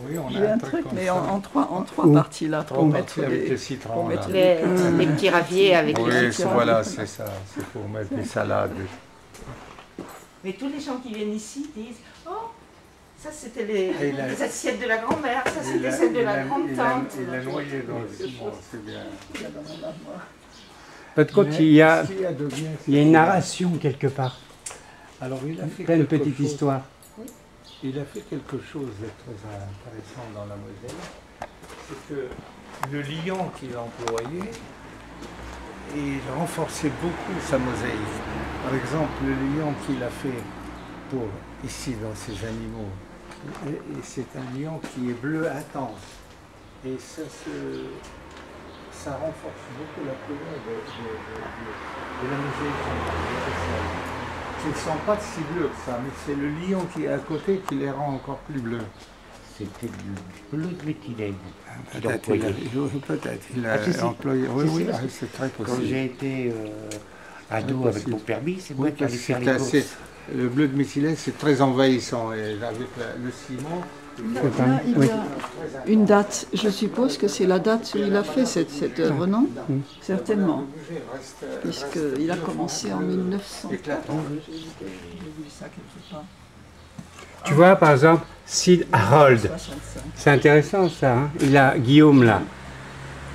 Oui, on Il y a un truc, mais en trois parties là, pour mettre avec les, le citron. pour mettre Là. Les petits raviers avec Oui, les c'est voilà, c'est ça. C'est pour mettre des salades. Mais tous les gens qui viennent ici disent « Oh, ça c'était les il a- assiettes de la grand-mère, ça Il c'était a- celle de il la a- grande-tante. » Il a noyé dans le ciment, c'est bien. Par contre, il y a Ce qui a de bien, une narration quelque part. Alors il a fait Plein de quelque petites chose- histoires. Il a fait quelque chose de très intéressant dans la Moselle, c'est que le lion qu'il employait, il renforçait beaucoup sa mosaïque. Par exemple, le lion qu'il a fait pour ici dans ces animaux, et c'est un lion qui est bleu intense. Et ça renforce beaucoup la couleur de la mosaïque. Ils ne sont pas si bleus que ça, mais c'est le lion qui est à côté qui les rend encore plus bleus. C'était du bleu de méthylène. Peut-être il a employé. Oui, oui, c'est très possible. Quand j'ai été ado Très avec possible. mon permis, c'est Oui, moi qui allais parce faire que les c'est courses. assez- le bleu de méthylène, c'est très envahissant. Et avec le ciment, Là, il y a une date. Je suppose que c'est la date où il a fait cette œuvre, non? Certainement. Puisqu'il a commencé en 1900. J'ai vu ça quelque part. Tu vois, par exemple, Sid Harold. 65. C'est intéressant ça. Hein, il a Guillaume là.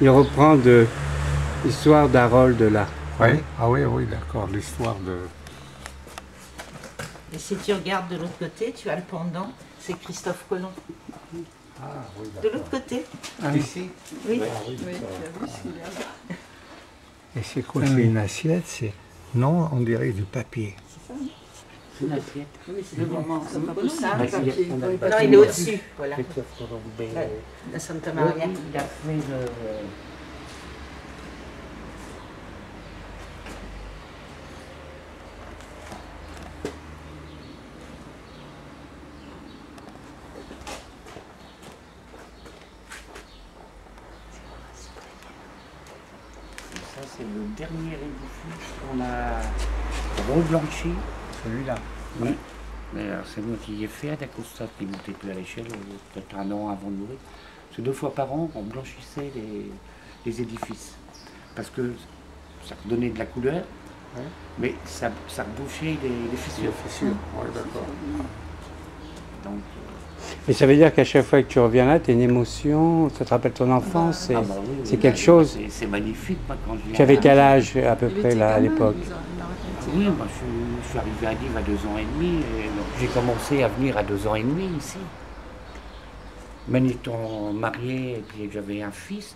Il reprend de l'histoire d'Harold là. Oui, ah oui, oui, d'accord, l'histoire de... Et si tu regardes de l'autre côté, tu as le pendant, c'est Christophe Colomb. Ah oui, De d'accord. l'autre côté. Ici? Oui. Oui, tu as vu ce qu'il y a là. Et c'est quoi? C'est une assiette? C'est... Non, on dirait du papier. C'est une assiette. Oui, c'est le moment. C'est pas possible. Bah, il y a- on a- Non, il est au-dessus. Voilà. Christophe Colomb. La Santa Maria. Oui, il a fait le... Ça, c'est le dernier édifice qu'on a reblanchi. Celui-là. Oui. Mais alors, c'est moi qui ai fait à Dacosta, qui ne montait plus à l'échelle, peut-être un an avant de mourir. Parce que 2 fois par an, on blanchissait les édifices. Parce que ça redonnait de la couleur, Ouais. mais ça rebouchait les fissures. Oui, d'accord. Donc, Mais ça veut dire qu'à chaque fois que tu reviens là, tu as une émotion, ça te rappelle ton enfance, c'est ah bah oui, c'est oui, quelque bah, chose. C'est magnifique, moi, quand je viens. Tu avais quel âge à peu Il près était là à gamin, l'époque? il a raconté. Oui, moi je suis arrivé à Dives à 2 ans et demi. Et donc, j'ai commencé à venir à 2 ans et demi ici. Même étant marié et puis j'avais un fils,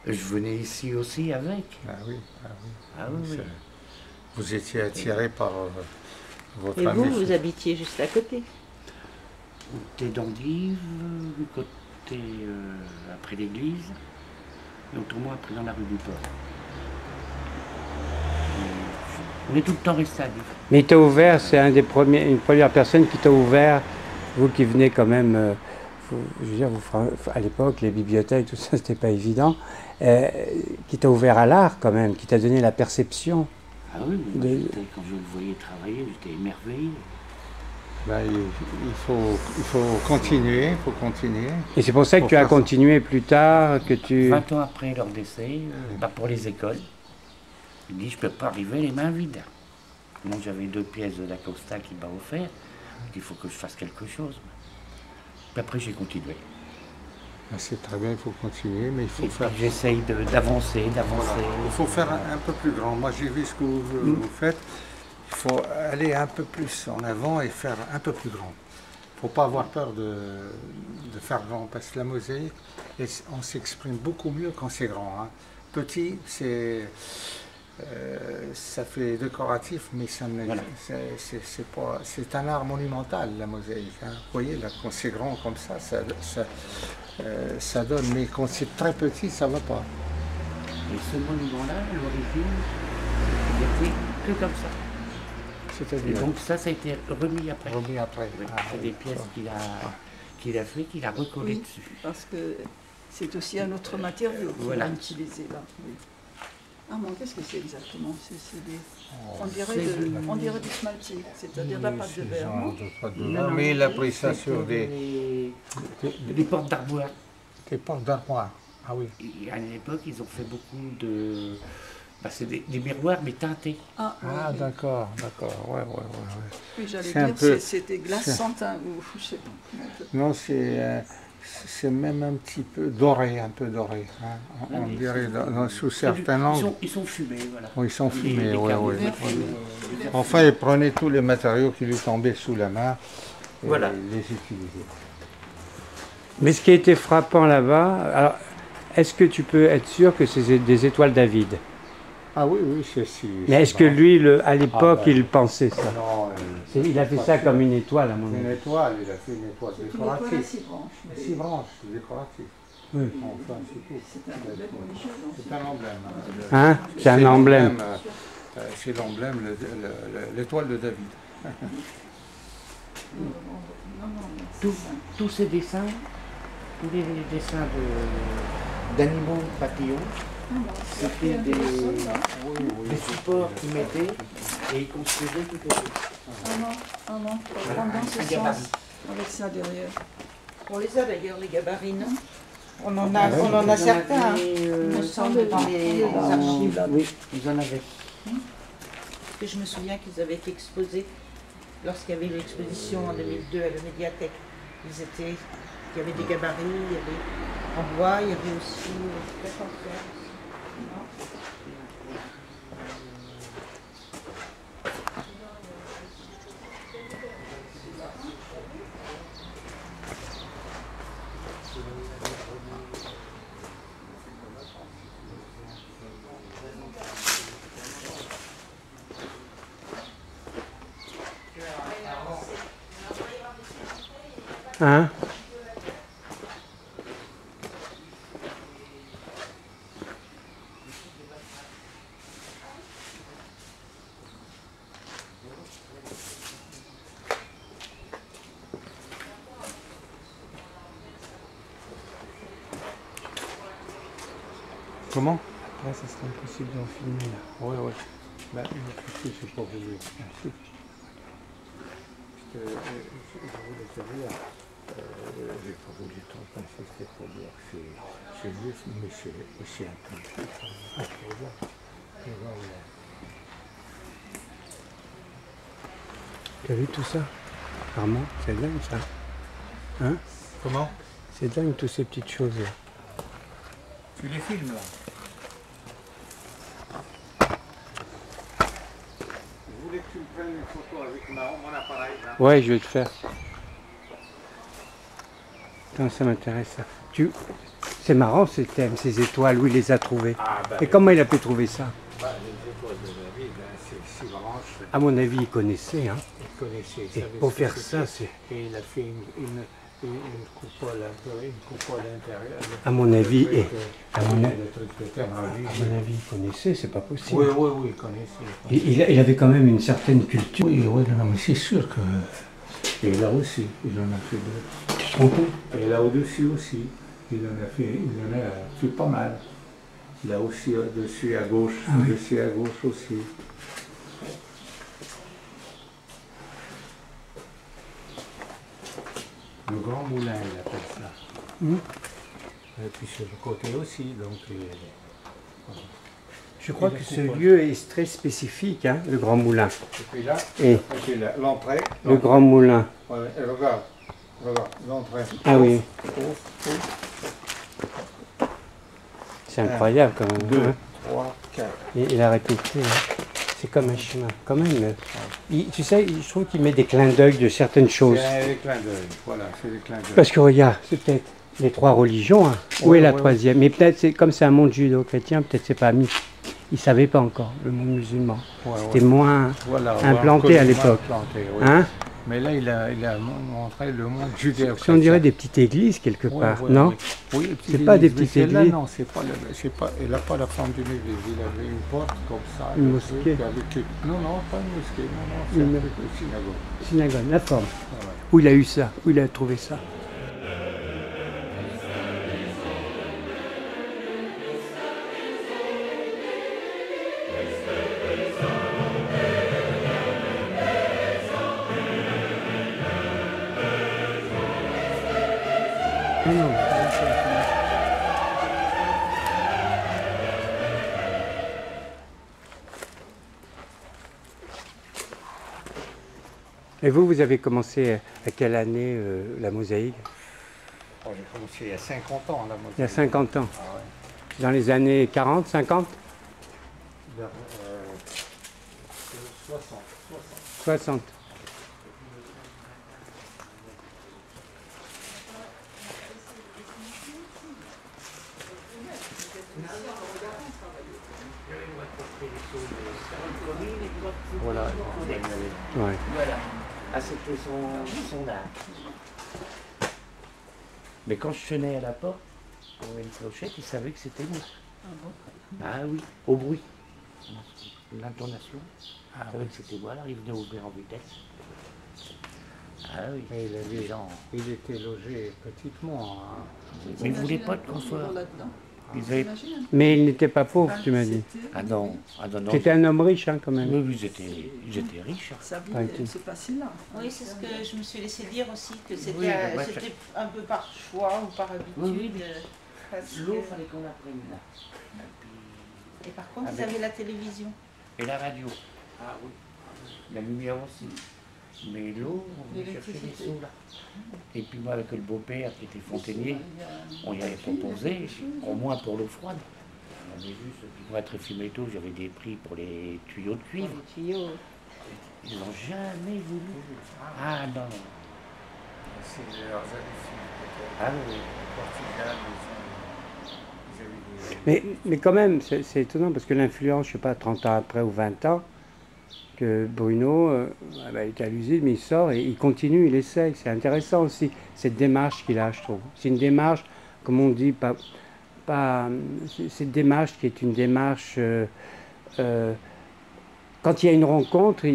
je venais ici aussi avec. Ah oui, ah oui. Ah oui, oui. Vous étiez attiré par votre Et ami. vous, vous habitiez juste à côté. Côté d'Andive, côté après l'église, et autrement après dans la rue du Port. On est tout le temps resté à Dives. Mais il t'a ouvert, c'est une première personne qui t'a ouvert, vous qui venez quand même, je veux dire, à l'époque, les bibliothèques, tout ça, c'était pas évident, qui t'a ouvert à l'art quand même, qui t'a donné la perception. Ah oui, mais moi, quand je le voyais travailler, j'étais émerveillé. Ben, il faut continuer, il faut continuer. Et c'est pour ça que tu as continué plus tard, que tu... 20 ans après leur décès, pour les écoles, il dit je ne peux pas arriver les mains vides. Donc j'avais 2 pièces de Dacosta qui m'a offert. qu'il faut que je fasse quelque chose. Puis après, j'ai continué. C'est très bien, il faut continuer, mais il faut faire... J'essaye d'avancer. Il faut faire un peu plus grand. Moi, j'ai vu ce que vous faites. Il faut aller un peu plus en avant et faire un peu plus grand. Il ne faut pas avoir peur de faire grand, parce que la mosaïque, on s'exprime beaucoup mieux quand c'est grand. Hein. Petit, ça fait décoratif, mais voilà. C'est un art monumental, la mosaïque. Hein. Vous voyez, là, quand c'est grand comme ça donne, mais quand c'est très petit, ça ne va pas. Et ce monument-là, à l'origine, il était que comme ça. Et donc ça a été remis après. Oui, c'est des pièces qu'il a fait, qu'il a recollé dessus. Parce que c'est aussi un autre matériau qu'il a utilisé là. Oui. Ah bon, qu'est-ce que c'est exactement? On dirait du smalting, c'est-à-dire la pâte de verre. Non, mais il a pris ça sur des portes d'armoire. Des portes d'armoire, ah oui. Et à l'époque, ils ont fait beaucoup de... c'est des miroirs, mais teintés. Ah, d'accord, ouais. Oui, j'allais dire, c'était glaçant, ou je sais pas. Non, c'est même un petit peu doré, Hein. On dirait sous certains angles. Ils sont fumés, voilà. Oui, ils sont fumés, oui. Enfin, il prenait tous les matériaux qui lui tombaient sous la main et les utilisait. Mais ce qui a été frappant là-bas, alors, est-ce que tu peux être sûr que c'est des étoiles David? Ah oui, c'est... Mais est-ce que lui, à l'époque, il pensait ça? Non, il a fait ça comme une étoile, à mon avis. Une étoile, il a fait une étoile décorative. Une étoile à 6 branches. 6 branches, décorative. Oui. Enfin, c'est tout. C'est un emblème. Hein? C'est un emblème. C'est l'emblème, l'étoile de David. Tous ces dessins, tous les dessins d'animaux papillons, c'était des supports qu'ils mettaient et ils construisaient tout autour. Ah non, pour prendre dans ce sens, avec ça derrière. On les a d'ailleurs, les gabarits, non? On en a certains, il me semble, dans les archives. Oui, ils en avaient. Parce que je me souviens qu'ils avaient été exposés lorsqu'il y avait l'exposition en 2002 à la médiathèque. Il y avait des gabarits, il y avait en bois, il y avait aussi peut-être en fer. Hein? Comment? Là, ça serait impossible d'en filmer là. Oui. Ben, ici, c'est pas voulu. Merci. Je voulais te dire, j'ai pas voulu trop insister pour dire que c'est juste, mais c'est aussi un peu. Tu as vu tout ça? Armand, c'est dingue ça. Hein? Comment? C'est dingue toutes ces petites choses là. Tu les filmes là? Je voulais que tu me prennes une photo avec mon appareil là. Ouais, je vais le faire. Attends, ça m'intéresse ça. C'est marrant ces thèmes, ces étoiles, où il les a trouvées. Et comment il a pu trouver ça? Les étoiles de David, c'est 6 branches. À mon avis, il connaissait. Hein. Il connaissait. Et pour faire ça, c'est... Et il a fait une coupole à l'intérieur. À mon avis, à mon avis, il connaissait, c'est pas possible. Oui, il connaissait. Il avait quand même une certaine culture. Oui, non, mais c'est sûr que... Et là aussi, il en a fait d'autres. Tu te rends compte? Et là au-dessus aussi, il en a fait pas mal. Là aussi, au-dessus à gauche, au-dessus à gauche aussi. Le grand moulin, il appelle ça. Et puis sur le côté aussi, donc... Je crois que ce lieu est très spécifique, hein, le Grand Moulin. Et puis là, Et l'entrée. le Grand Moulin. Ouais, et regarde, l'entrée. Ah oui. Ouf. C'est incroyable quand même. 2, Hein. 3, 4. Et il a répété. Hein. C'est comme un chemin. Quand même. Tu sais, je trouve qu'il met des clins d'œil de certaines choses. C'est des clins d'œil. Voilà, c'est des clins d'œil. Parce que regarde, c'est peut-être les trois religions. Hein. Où est la troisième? Mais peut-être, c'est comme c'est un monde judéo-chrétien, peut-être c'est pas mis. Ils ne savaient pas encore, le monde musulman. C'était moins implanté à l'époque. Oui. Hein? Mais là, il a montré le monde judéo-chrétien. On dirait des petites églises quelque part, non? Oui, c'est pas des petites églises. Là, non, il n'a pas la forme d'une église. Il avait une porte comme ça. Une mosquée. Non, pas une mosquée. Non, c'est une synagogue. Synagogue, la forme. Voilà. Où il a eu ça? Où il a trouvé ça? Et vous avez commencé à quelle année la mosaïque? J'ai commencé il y a 50 ans la mosaïque. Il y a 50 ans. Ah, ouais. Dans les années 40, 50? Vers 60. Voilà. Ouais. Voilà. Ah, c'était son art. Mais quand je sonnais à la porte, on avait une clochette, il savait que c'était moi. Ah bon? Ah oui, au bruit. L'intonation. Il savait que c'était moi, alors il venait ouvrir en vitesse. Ah oui. Mais il était logé petitement. Hein. Mais il ne voulait pas de confort. Mais il n'était pas pauvre, tu m'as dit. Ah non. C'était un homme riche, hein, quand même. Oui, ils étaient riches. Sa vie, c'est facile là. Oui, c'est ce que je me suis laissé dire aussi, que c'était Oui, un peu par choix ou par habitude. Oui. L'eau, il fallait qu'on la prenne là. Et par contre, vous avez la télévision. Et la radio. Ah oui. La lumière aussi. Mais l'eau, on venait chercher les seaux là. Et puis moi, avec le beau-père qui était fontainier, on y avait proposé, au moins pour l'eau froide. On avait vu ceux qui vont être fumés et tout, j'avais des prix pour les tuyaux de cuivre. Les tuyaux. Ils n'ont jamais voulu. Ah non. C'est leurs habitudes. Ah oui. Mais quand même, c'est étonnant parce que l'influence, je ne sais pas, 30 ans après ou 20 ans, que Bruno est à l'usine, mais il sort et il continue, il essaye. C'est intéressant aussi, cette démarche qu'il a, je trouve. C'est une démarche, comme on dit, cette démarche qui est une démarche... quand il y a une rencontre,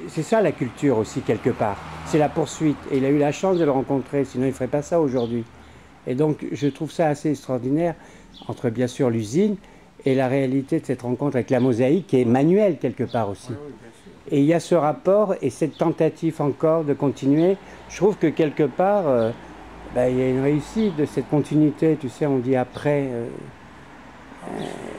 c'est ça la culture aussi, quelque part. C'est la poursuite. Et il a eu la chance de le rencontrer, sinon il ne ferait pas ça aujourd'hui. Et donc, je trouve ça assez extraordinaire, entre bien sûr l'usine et la réalité de cette rencontre avec la mosaïque, qui est manuelle quelque part aussi. Et il y a ce rapport et cette tentative encore de continuer. Je trouve que quelque part, il y a une réussite de cette continuité, tu sais, on dit après.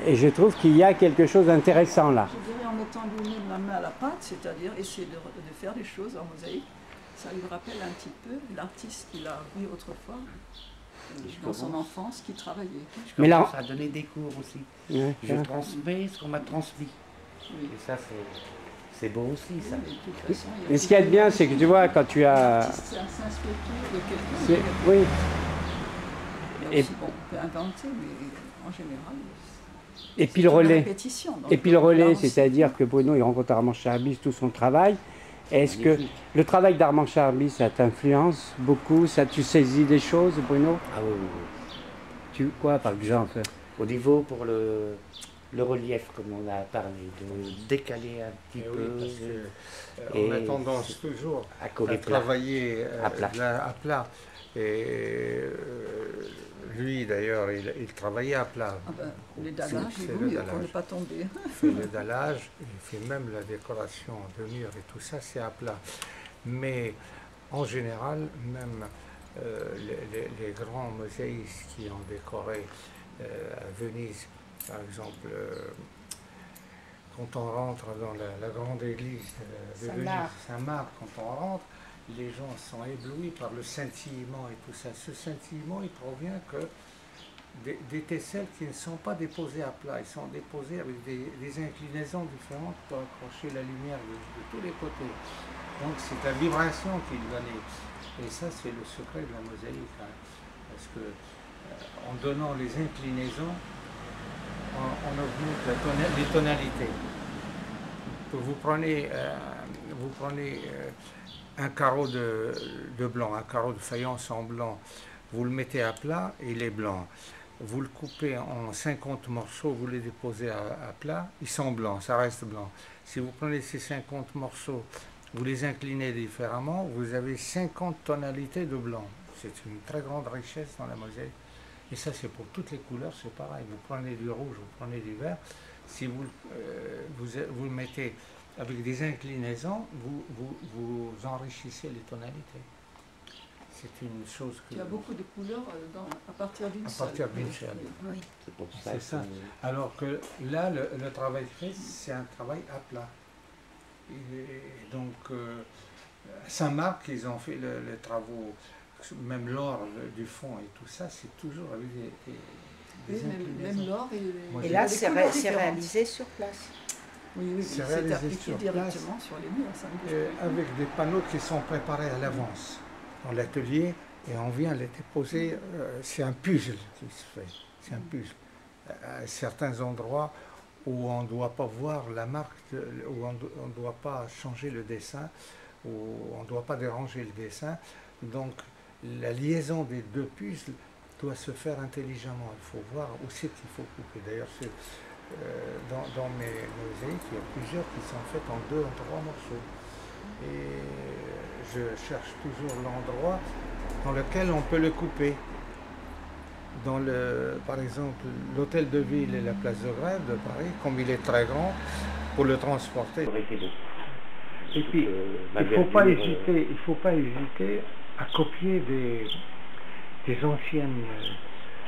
Et je trouve qu'il y a quelque chose d'intéressant là. Je dirais en mettant lui-même la main à la pâte, c'est-à-dire essayer de faire des choses en mosaïque. Ça lui rappelle un petit peu l'artiste qu'il a vu autrefois, dans son enfance, qui travaillait. Je commence à donner des cours aussi. Ouais, je transmets ce qu'on m'a transmis. Oui. Et ça, c'est beau aussi, ça. Mais ce qu'il y a de bien, c'est que tu vois, quand tu as... Oui. Et on peut inventer, mais en général... Et puis le relais. Et puis le relais, c'est-à-dire que Bruno, il rencontre Armand Charbis, tout son travail. Est-ce que le travail d'Armand Charbis, ça t'influence beaucoup? Ça, tu saisis des choses, Bruno? Ah oui. Tu, quoi, par exemple? Au niveau pour le relief, comme on a parlé, de décaler un petit peu. On a tendance toujours à travailler à plat. Et lui, d'ailleurs, il travaillait à plat. Ah ben, les dallages, il faut ne pas tomber. Il fait le dallage, il fait même la décoration de murs et tout ça, c'est à plat. Mais en général, même les grands mosaïstes qui ont décoré à Venise, par exemple, quand on rentre dans la grande église de Saint-Marc, quand on rentre, les gens sont éblouis par le scintillement et tout ça. Ce scintillement, il provient que des tesselles qui ne sont pas déposées à plat, ils sont déposés avec des inclinaisons différentes pour accrocher la lumière de tous les côtés. Donc c'est la vibration qui est donnée. Et ça, c'est le secret de la mosaïque. Hein. Parce que en donnant les inclinaisons, on augmente les tonalités. Vous prenez un carreau de blanc, un carreau de faïence en blanc, vous le mettez à plat, il est blanc. Vous le coupez en 50 morceaux, vous les déposez à plat, ils sont blancs, ça reste blanc. Si vous prenez ces 50 morceaux, vous les inclinez différemment, vous avez 50 tonalités de blanc. C'est une très grande richesse dans la mosaïque. Et ça, c'est pour toutes les couleurs, c'est pareil. Vous prenez du rouge, vous prenez du vert. Si vous le mettez avec des inclinaisons, vous enrichissez les tonalités. C'est une chose que... Il y a beaucoup de couleurs à partir d'une seule. À partir d'une seule. Oui. C'est ça. Alors que là, le travail fait, c'est un travail à plat. Et donc, à Saint-Marc, ils ont fait les travaux, même l'or du fond et tout ça, c'est toujours avec des même l'or. Et là, c'est réalisé sur place. Oui, c'est appliqué directement sur les murs. Avec des panneaux qui sont préparés à l'avance dans l'atelier, et on vient les déposer. C'est un puzzle qui se fait. C'est un puzzle. À certains endroits où on ne doit pas voir la marque, où on ne doit pas changer le dessin, où on ne doit pas déranger le dessin. Donc la liaison des deux puzzles doit se faire intelligemment. Il faut voir où c'est qu'il faut couper. D'ailleurs, dans mes mosaïques, il y a plusieurs qui sont faites en 2 ou 3 morceaux. Et je cherche toujours l'endroit dans lequel on peut le couper. Par exemple, l'hôtel de ville et la place de Grève de Paris, comme il est très grand, pour le transporter. Et puis, il ne faut pas hésiter à copier des anciennes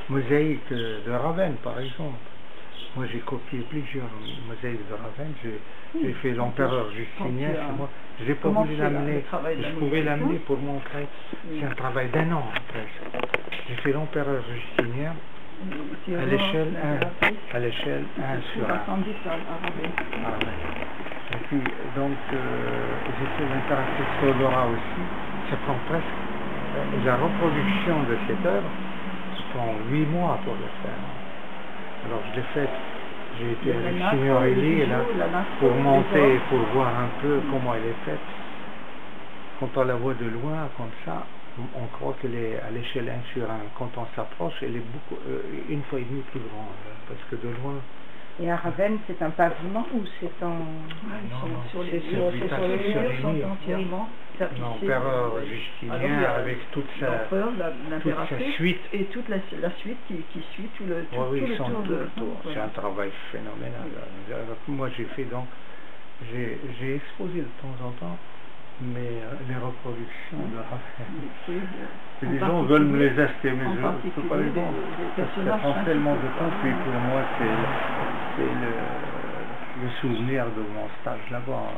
mosaïques de Ravenne, par exemple. Moi, j'ai copié plusieurs mosaïques de Ravenne. J'ai fait l'empereur Justinien. Je n'ai pas voulu l'amener. Je pouvais l'amener pour montrer. C'est un travail d'1 an, presque. J'ai fait l'empereur Justinien à l'échelle 1 sur 1. Et puis, donc, j'ai fait l'impératrice Théodora aussi. Ça prend presque... La reproduction de cette œuvre, ça prend 8 mois pour le faire. Alors je l'ai faite, j'ai été avec Signorelli là, pour monter, pour voir un peu comment elle est faite. Quand on la voit de loin, comme ça, on croit qu'elle est à l'échelle 1 sur 1. Quand on s'approche, elle est une fois et demie plus grande, parce que de loin... Et à Ravenne, c'est un pavement ou c'est en... sur les murs sont entièrement tapissés. L'empereur Justinien avec toute sa suite. Et toute la suite qui suit tout le tour. C'est un travail phénoménal. Moi j'ai fait donc, j'ai exposé de temps en temps les reproductions de Raphaël. Les gens veulent me les acheter, mais je ne peux pas les vendre. Ça prend tellement de temps, puis pour moi c'est le souvenir de mon stage là-bas.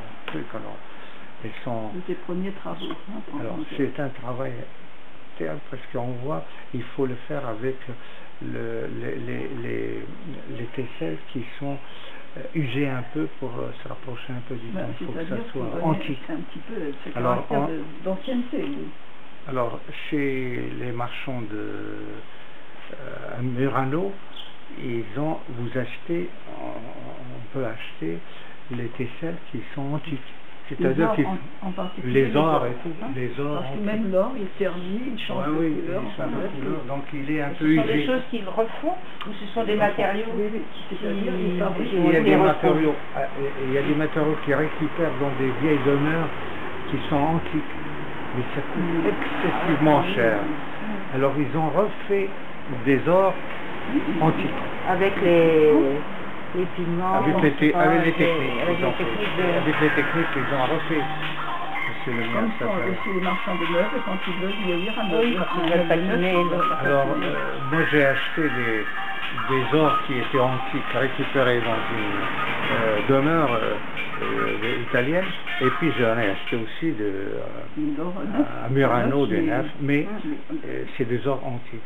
Tes premiers travaux. Alors c'est un travail terrible parce qu'on voit, il faut le faire avec les tesselles qui sont usées un peu pour se rapprocher un peu du temps. Il faut que ça soit antique. Un petit peu ce caractère d'ancienneté. Alors chez les marchands de Murano, vous achetez, on peut acheter les tesselles qui sont antiques. C'est-à-dire les ors et tout. Les ors. Parce que même l'or, il ternit, il change de couleur. Donc il est un peu usé. Ce sont des choses qu'ils refont ou ce sont des matériaux il y a des matériaux qui récupèrent dans des vieilles demeures qui sont antiques. Mais ça coûte excessivement cher. Alors ils ont refait des ors antiques. Avec les pigments, avec les techniques, ils ont refait. c'est le mien. Comme Ça sont fait- chez les marchands de meubles quand ils veulent vieillir un meuble. Oui, quand ils veulent patiner. Alors, moi j'ai acheté des ors qui étaient antiques, récupérés dans une demeure italienne, et puis j'en ai acheté aussi à Murano des neufs, mais c'est des ors antiques.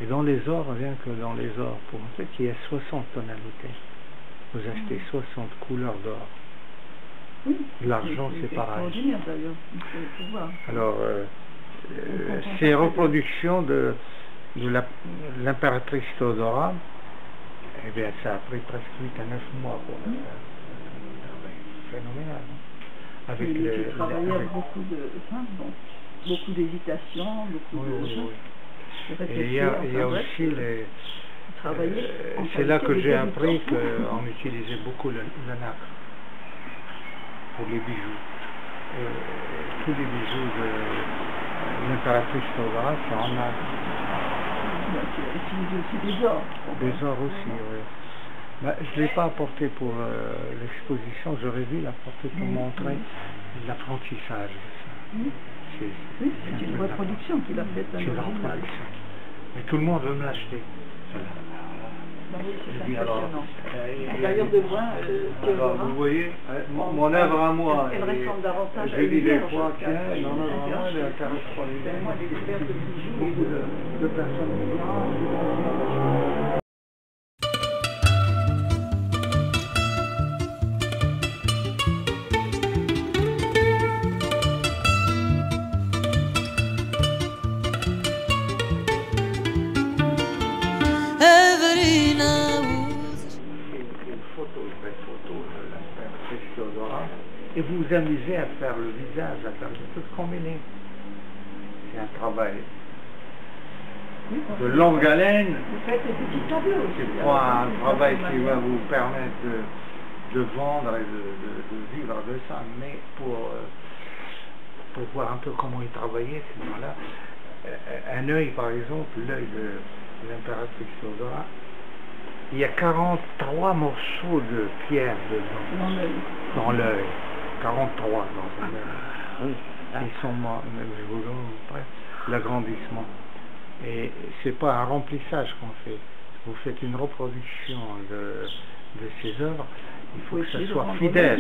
Et dans les ors, rien que dans les ors, pour en fait, il y a 60 tonalités. Vous achetez 60 couleurs d'or. L'argent, c'est pareil. Extraordinaire d'ailleurs, il faut voir. Alors, ces reproductions de l'impératrice Théodora, eh bien, ça a pris presque 8 à 9 mois pour le faire. Phénoménal. Hein. Avec il travaillait beaucoup d'hésitation, beaucoup de... Et il y a aussi les... c'est là que j'ai appris qu'on utilisait beaucoup le nacre pour les bijoux. Tous les bijoux de l'impératrice Théodora, c'est en nacre. Il utilisait aussi des ors. Des ors aussi, oui. Ben, je ne l'ai pas apporté pour l'exposition, j'aurais dû l'apporter pour montrer l'apprentissage. Oui, c'est une reproduction qu'il a faite à l'original. Mais tout le monde veut me l'acheter. C'est impressionnant. D'ailleurs, de loin, vous voyez, mon œuvre à moi, elle ressemble davantage à je dis une des vierge. fois, tiens, non, elle intéresse pas les de personnes. Et vous vous amusez à faire le visage, à faire tout combiner. C'est un travail de longue haleine. Vous faites des petits tableaux aussi. C'est pas un travail qui va vous permettre de vendre et de vivre de ça, mais pour voir un peu comment il travaillait, ces gens-là. Un œil, par exemple, l'œil de l'impératrice Théodora, il y a 43 morceaux de pierre dedans. Dans l'œil. 43 dans un œil. Ils sont l'agrandissement. Et c'est pas un remplissage qu'on fait. Vous faites une reproduction de ces œuvres. Il faut que ça soit fidèle.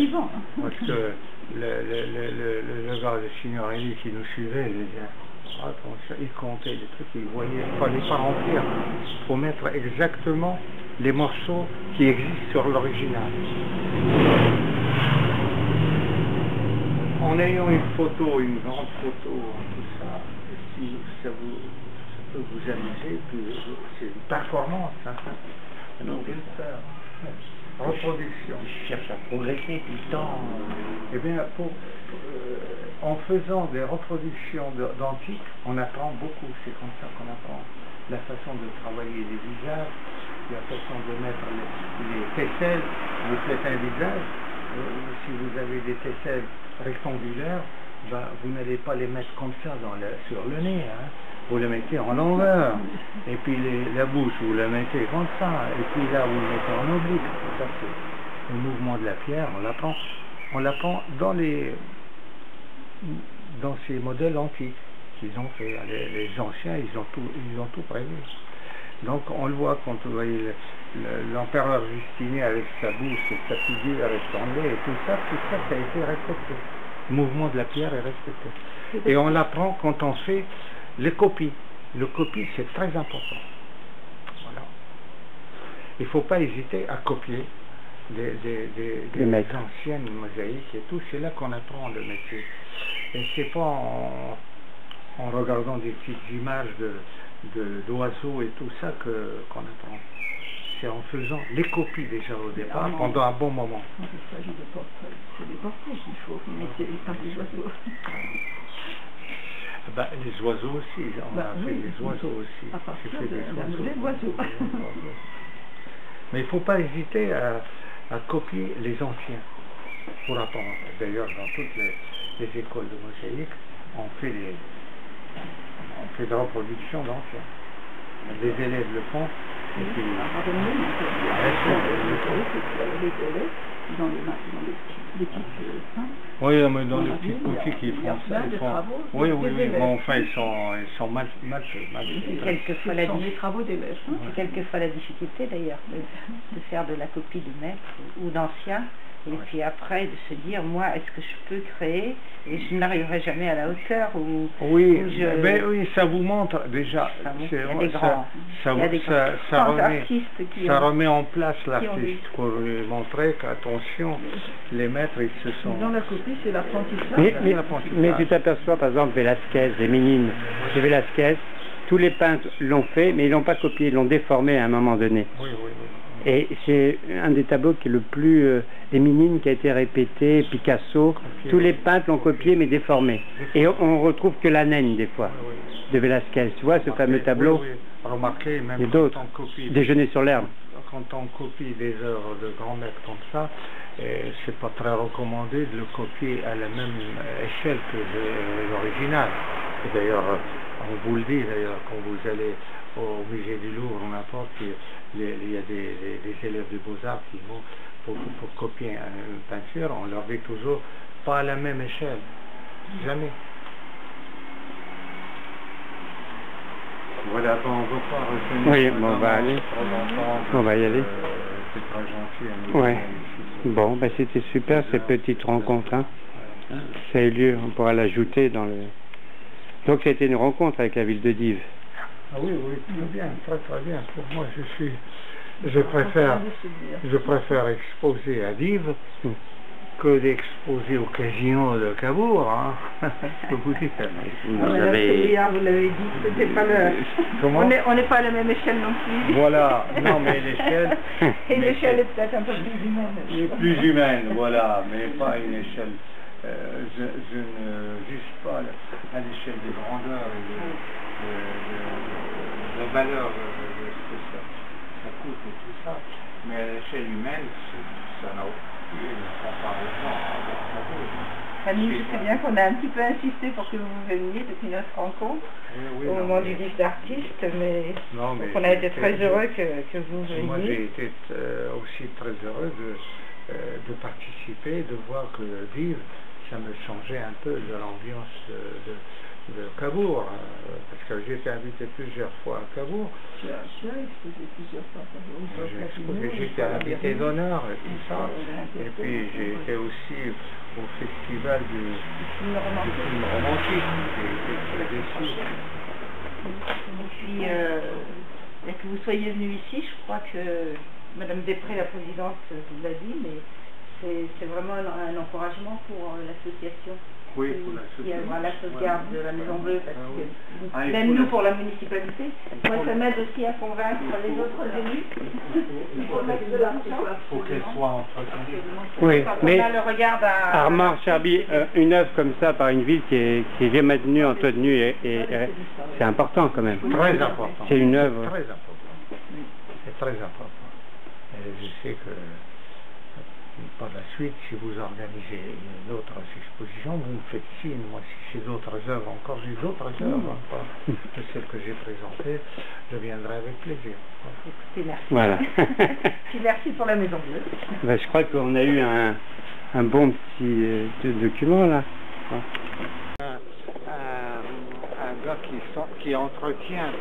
Parce que le gars de Signorelli qui nous suivait, il disait, il comptait des trucs, il voyait, il ne fallait pas remplir. Il faut mettre exactement les morceaux qui existent sur l'original. En ayant une photo, une grande photo, tout ça, si ça peut vous amuser, c'est une performance. Hein. Donc, reproduction. Je cherche à progresser tout le temps. Eh bien, en faisant des reproductions d'antiques, on apprend beaucoup. C'est comme ça qu'on apprend la façon de travailler les visages, la façon de mettre les tesselles. Vous faites un visage, si vous avez des tesselles rectangulaires, ben, vous n'allez pas les mettre comme ça sur le nez. Hein. Vous le mettez en longueur. Et puis la bouche, vous la mettez comme ça. Et puis là, vous le mettez en oblique. Ça, c'est le mouvement de la pierre. On l'apprend dans ces modèles antiques qu'ils ont fait. Les anciens, ils ont tout prévu. Donc on le voit quand vous voyez l'empereur Justinien avec sa bouche et sa figure rectangulaire et tout ça a été respecté. Le mouvement de la pierre est respecté. Et on l'apprend quand on fait les copies. Le copie, c'est très important. Voilà. Il ne faut pas hésiter à copier des anciennes mosaïques et tout. C'est là qu'on apprend le métier. Et c'est pas en regardant des petites images d'oiseaux et tout ça qu'on apprend. C'est en faisant les copies déjà au départ, pendant un bon moment. Quand il s'agit de portraits, c'est des portraits qu'il faut imiter par les oiseaux. Ben, les oiseaux aussi, on a fait des oiseaux aussi. À partir des oiseaux. Mais il ne faut pas hésiter à copier les anciens pour apprendre. D'ailleurs, dans toutes les écoles de mosaïque, on fait de reproduction d'anciens. Les élèves le font. Et puis, dans les petites simples. Oui, mais dans les petites boutiques, ils font ça. Des travaux. Oui, mais enfin, ils sont mal C'est quelquefois la des travaux des maîtres. Hein. C'est quelquefois la difficulté d'ailleurs de faire de la copie de maître ou d'ancien. Et puis après de se dire, moi, est-ce que je peux créer et je n'arriverai jamais à la hauteur ou oui, ou je... ben oui, ça vous montre déjà, ça remet en place l'artiste pour lui montrer qu'attention, les maîtres, ils se sont... Dans la copie, c'est l'apprentissage. Mais tu t'aperçois, par exemple, Velázquez, les Ménines, chez Velázquez, tous les peintres l'ont fait, mais ils l'ont pas copié, ils l'ont déformé à un moment donné. Oui, oui, oui. Et c'est un des tableaux qui est le plus... les Ménines qui a été répété, Picasso, tous les peintres l'ont copié mais déformé. Et on retrouve que la naine des fois, de Velázquez. Tu vois ce fameux tableau? Oui, oui. Remarquez, même et d'autres, Déjeuner sur l'herbe. Quand on copie des œuvres de grands maîtres comme ça, c'est pas très recommandé de le copier à la même échelle que l'original. Et d'ailleurs, on vous le dit d'ailleurs, quand vous allez au musée du Louvre ou n'importe, il y a des élèves de Beaux-Arts qui vont pour copier une peinture, on leur dit toujours pas à la même échelle, jamais. Voilà, bon, on ne va pas retenir. Oui, bon, on va aller. On va y aller. C'est très gentil. Ouais. Bon, ben c'était super cette petite rencontre. Hein. Ça a eu lieu, on pourra l'ajouter dans le... Donc ça a été une rencontre avec la ville de Dives. Ah oui, oui, très bien, très bien. Pour moi, je préfère exposer à Dives que d'exposer au Casino de Cabourg. Hein. Je peux vous dire. Vous l'avez dit, c'était pas le... Comment? On n'est pas à la même échelle non plus. Voilà, non mais l'échelle... Et l'échelle est peut-être un peu plus humaine. Plus humaine, voilà, mais pas une échelle... je ne juge pas à l'échelle des grandeurs et de la valeur de ce que ça coûte et tout ça, mais à l'échelle humaine, ça n'a aucune comparaison avec la vôtre. Camille, je sais bien qu'on a un petit peu insisté pour que vous veniez depuis notre rencontre, au moment du livre d'artiste, mais donc on a été très heureux que vous veniez. Moi j'ai été aussi très heureux de participer, de voir que Dives, ça me changeait un peu de l'ambiance de Cabourg, parce que j'ai été invité plusieurs fois à Cabourg. Tu as exposé plusieurs fois à Cabourg. J'ai été invité d'honneur et tout ça. Et puis j'ai été aussi au festival du film romantique. J'ai été très déçu. Et puis, que vous soyez venu ici, je crois que Madame Després, la présidente, vous l'a dit, mais c'est vraiment un encouragement pour l'association. Oui, pour l'association. Qui a la sauvegarde de la Maison Bleue, parce que même nous pour la municipalité, moi ça m'aide aussi à convaincre les autres élus pour mettre de l'argent. Pour qu'elle soit entretenue. Oui, mais le regard Armand Charby, une œuvre comme ça par une ville qui est bien maintenue, entretenue, c'est important quand même. Très important. C'est une œuvre. Très important. C'est très important. Et je sais que par la suite, si vous organisez d'autres expositions, vous me faites signe. Moi, si j'ai d'autres œuvres encore, j'ai d'autres œuvres encore que celles que j'ai présentées, je viendrai avec plaisir. Écoutez, merci. Voilà. Merci pour la Maison Bleue. Ben, je crois qu'on a eu un bon petit document là. Un gars qui entretient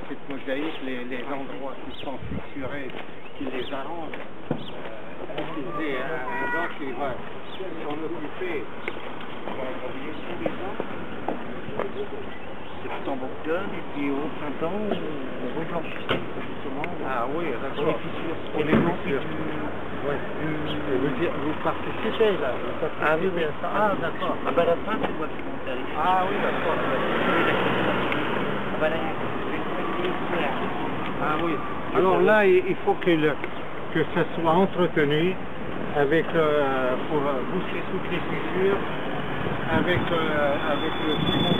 cette mosaïque, les endroits qui sont fissurés, qui les arrange. C'est un gars qui va s'en occuper. Septembre-octobre, et puis au printemps, on reblanchit justement. Ah oui, pour les fissures. Pour les fissures. Oui. Vous participez là. Ah oui, oui. Ah d'accord. Ah ben la fin, c'est moi qui monte ici. Ah oui, d'accord. Ah ben là, ah oui. Alors là, il faut que ça soit entretenu avec pour boucher toutes les fissures avec le ciment.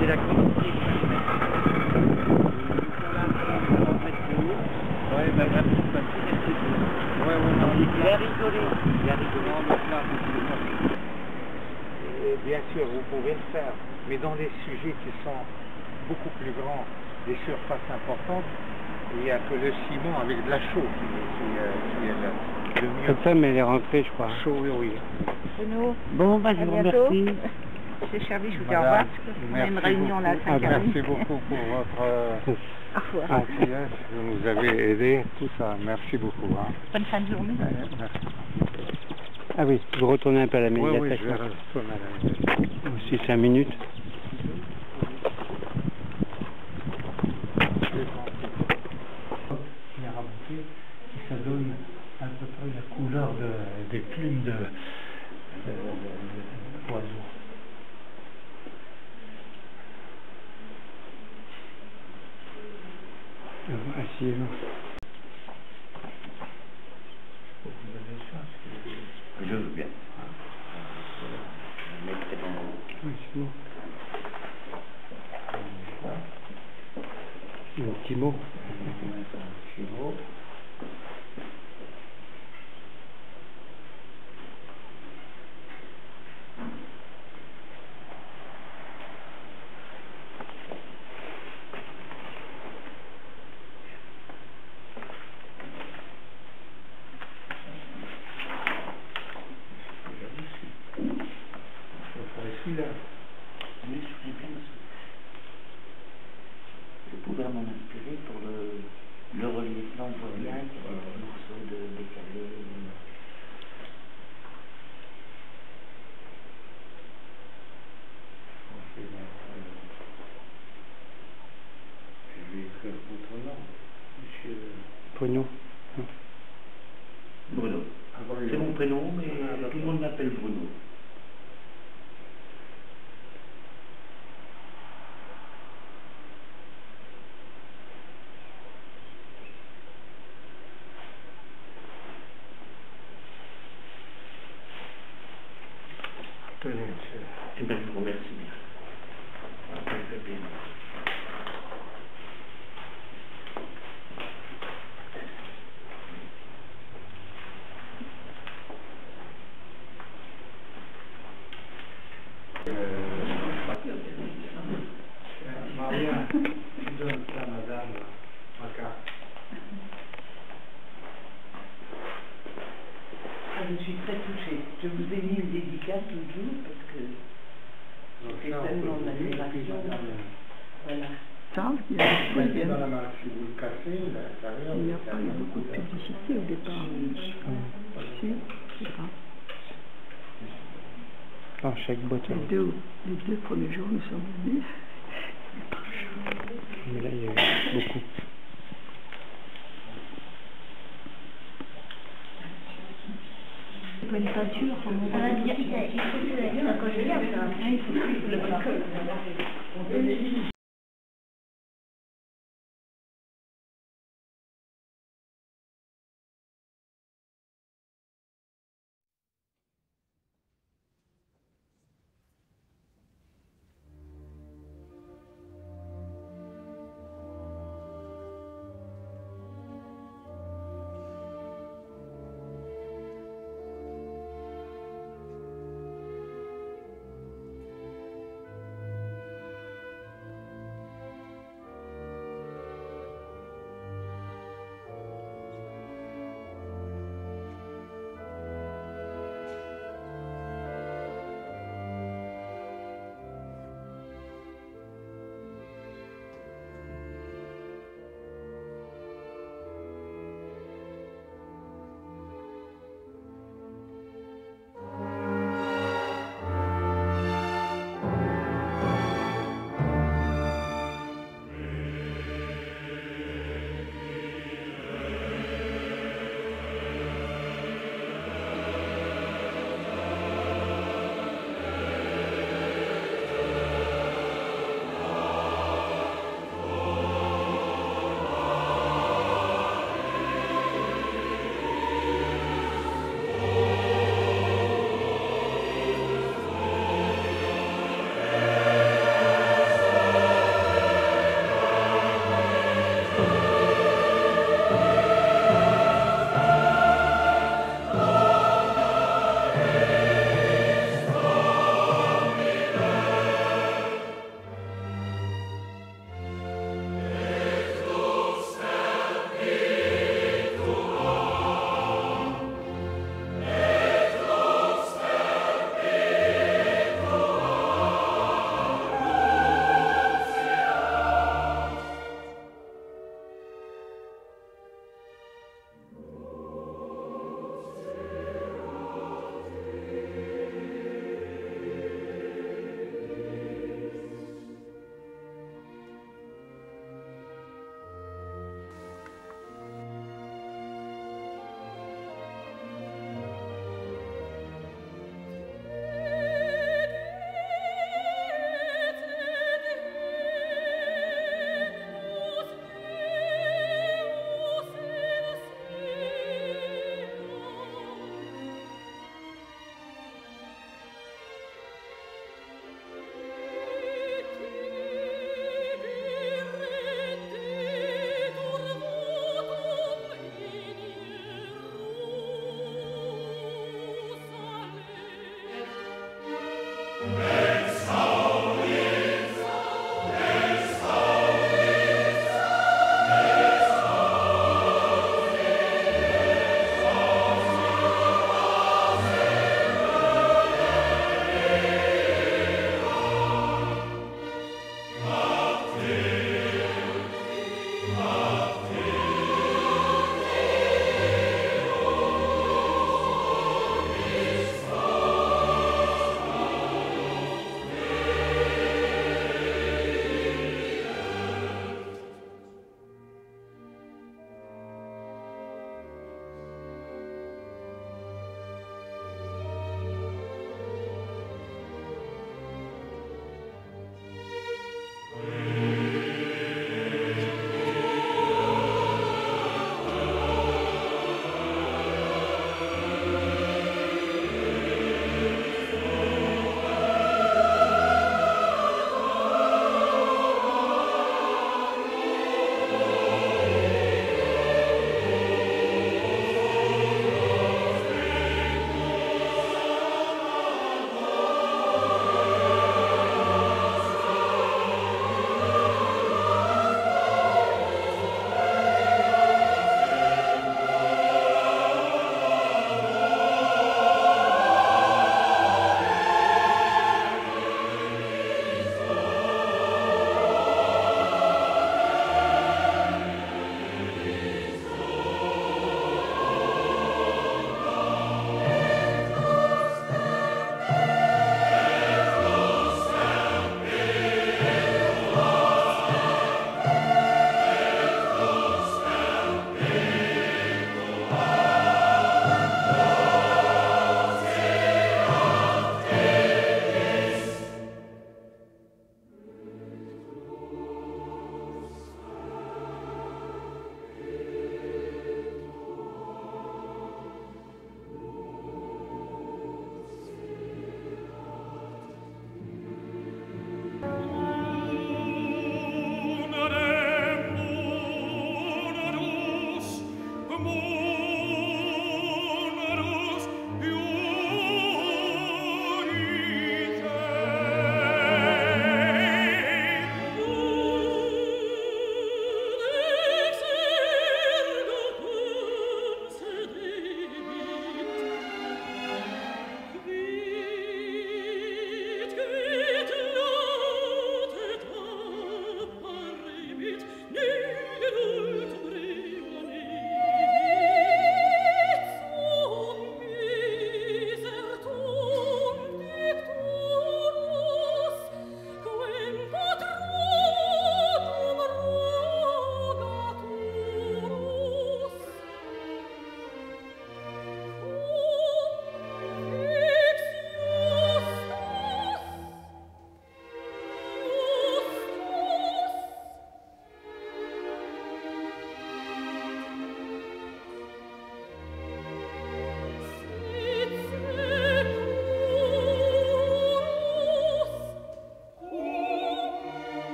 C'est la grande prise. Ouais, ben là, il a rigolé. sûr, vous pouvez le faire, mais dans des sujets qui sont beaucoup plus grands, des surfaces importantes, il n'y a que le ciment avec de la chaux qui est le mieux. Comme ça, mais elle est rentrée, je crois. Chaud, oui. Bruno, Bon, bah, je vous remercie. c'est Charlie, je vous dis au revoir, parce qu'on a une réunion là à 5h30. Merci beaucoup pour votre gentillesse. Vous nous avez aidé, tout ça. Merci beaucoup. Hein. Bonne fin de journée. Merci. Ah oui, vous retournez un peu à la médiathèque. Oui, je vais retourner à la médiathèque. Aussi 5 minutes. Ça donne à peu près la couleur des plumes d'oiseaux. Asseyez-vous. Je veux bien. Oui, c'est bon. Un petit mot. Je pouvais m'en inspirer pour le relief flamboyant, qui est des morceaux de décalé. Je vais écrire votre nom, monsieur Pognon. Bruno. C'est mon prénom, mais tout le monde m'appelle Bruno. Tenez, monsieur. Eh bien, je vous remercie bien. Ça me fait plaisir. Maria, donne ça à madame, ma carte. Je suis très touchée. Je vous ai mis une dédicace toujours parce que c'est tellement d'admiration. Voilà. Ça, il y a des troisièmes. Dans la main, si vous le cassez, l'intérieur. Il n'y a pas eu beaucoup de publicité au départ. Si, c'est ça. Dans chaque bouton. Les deux premiers jours, nous sommes venus.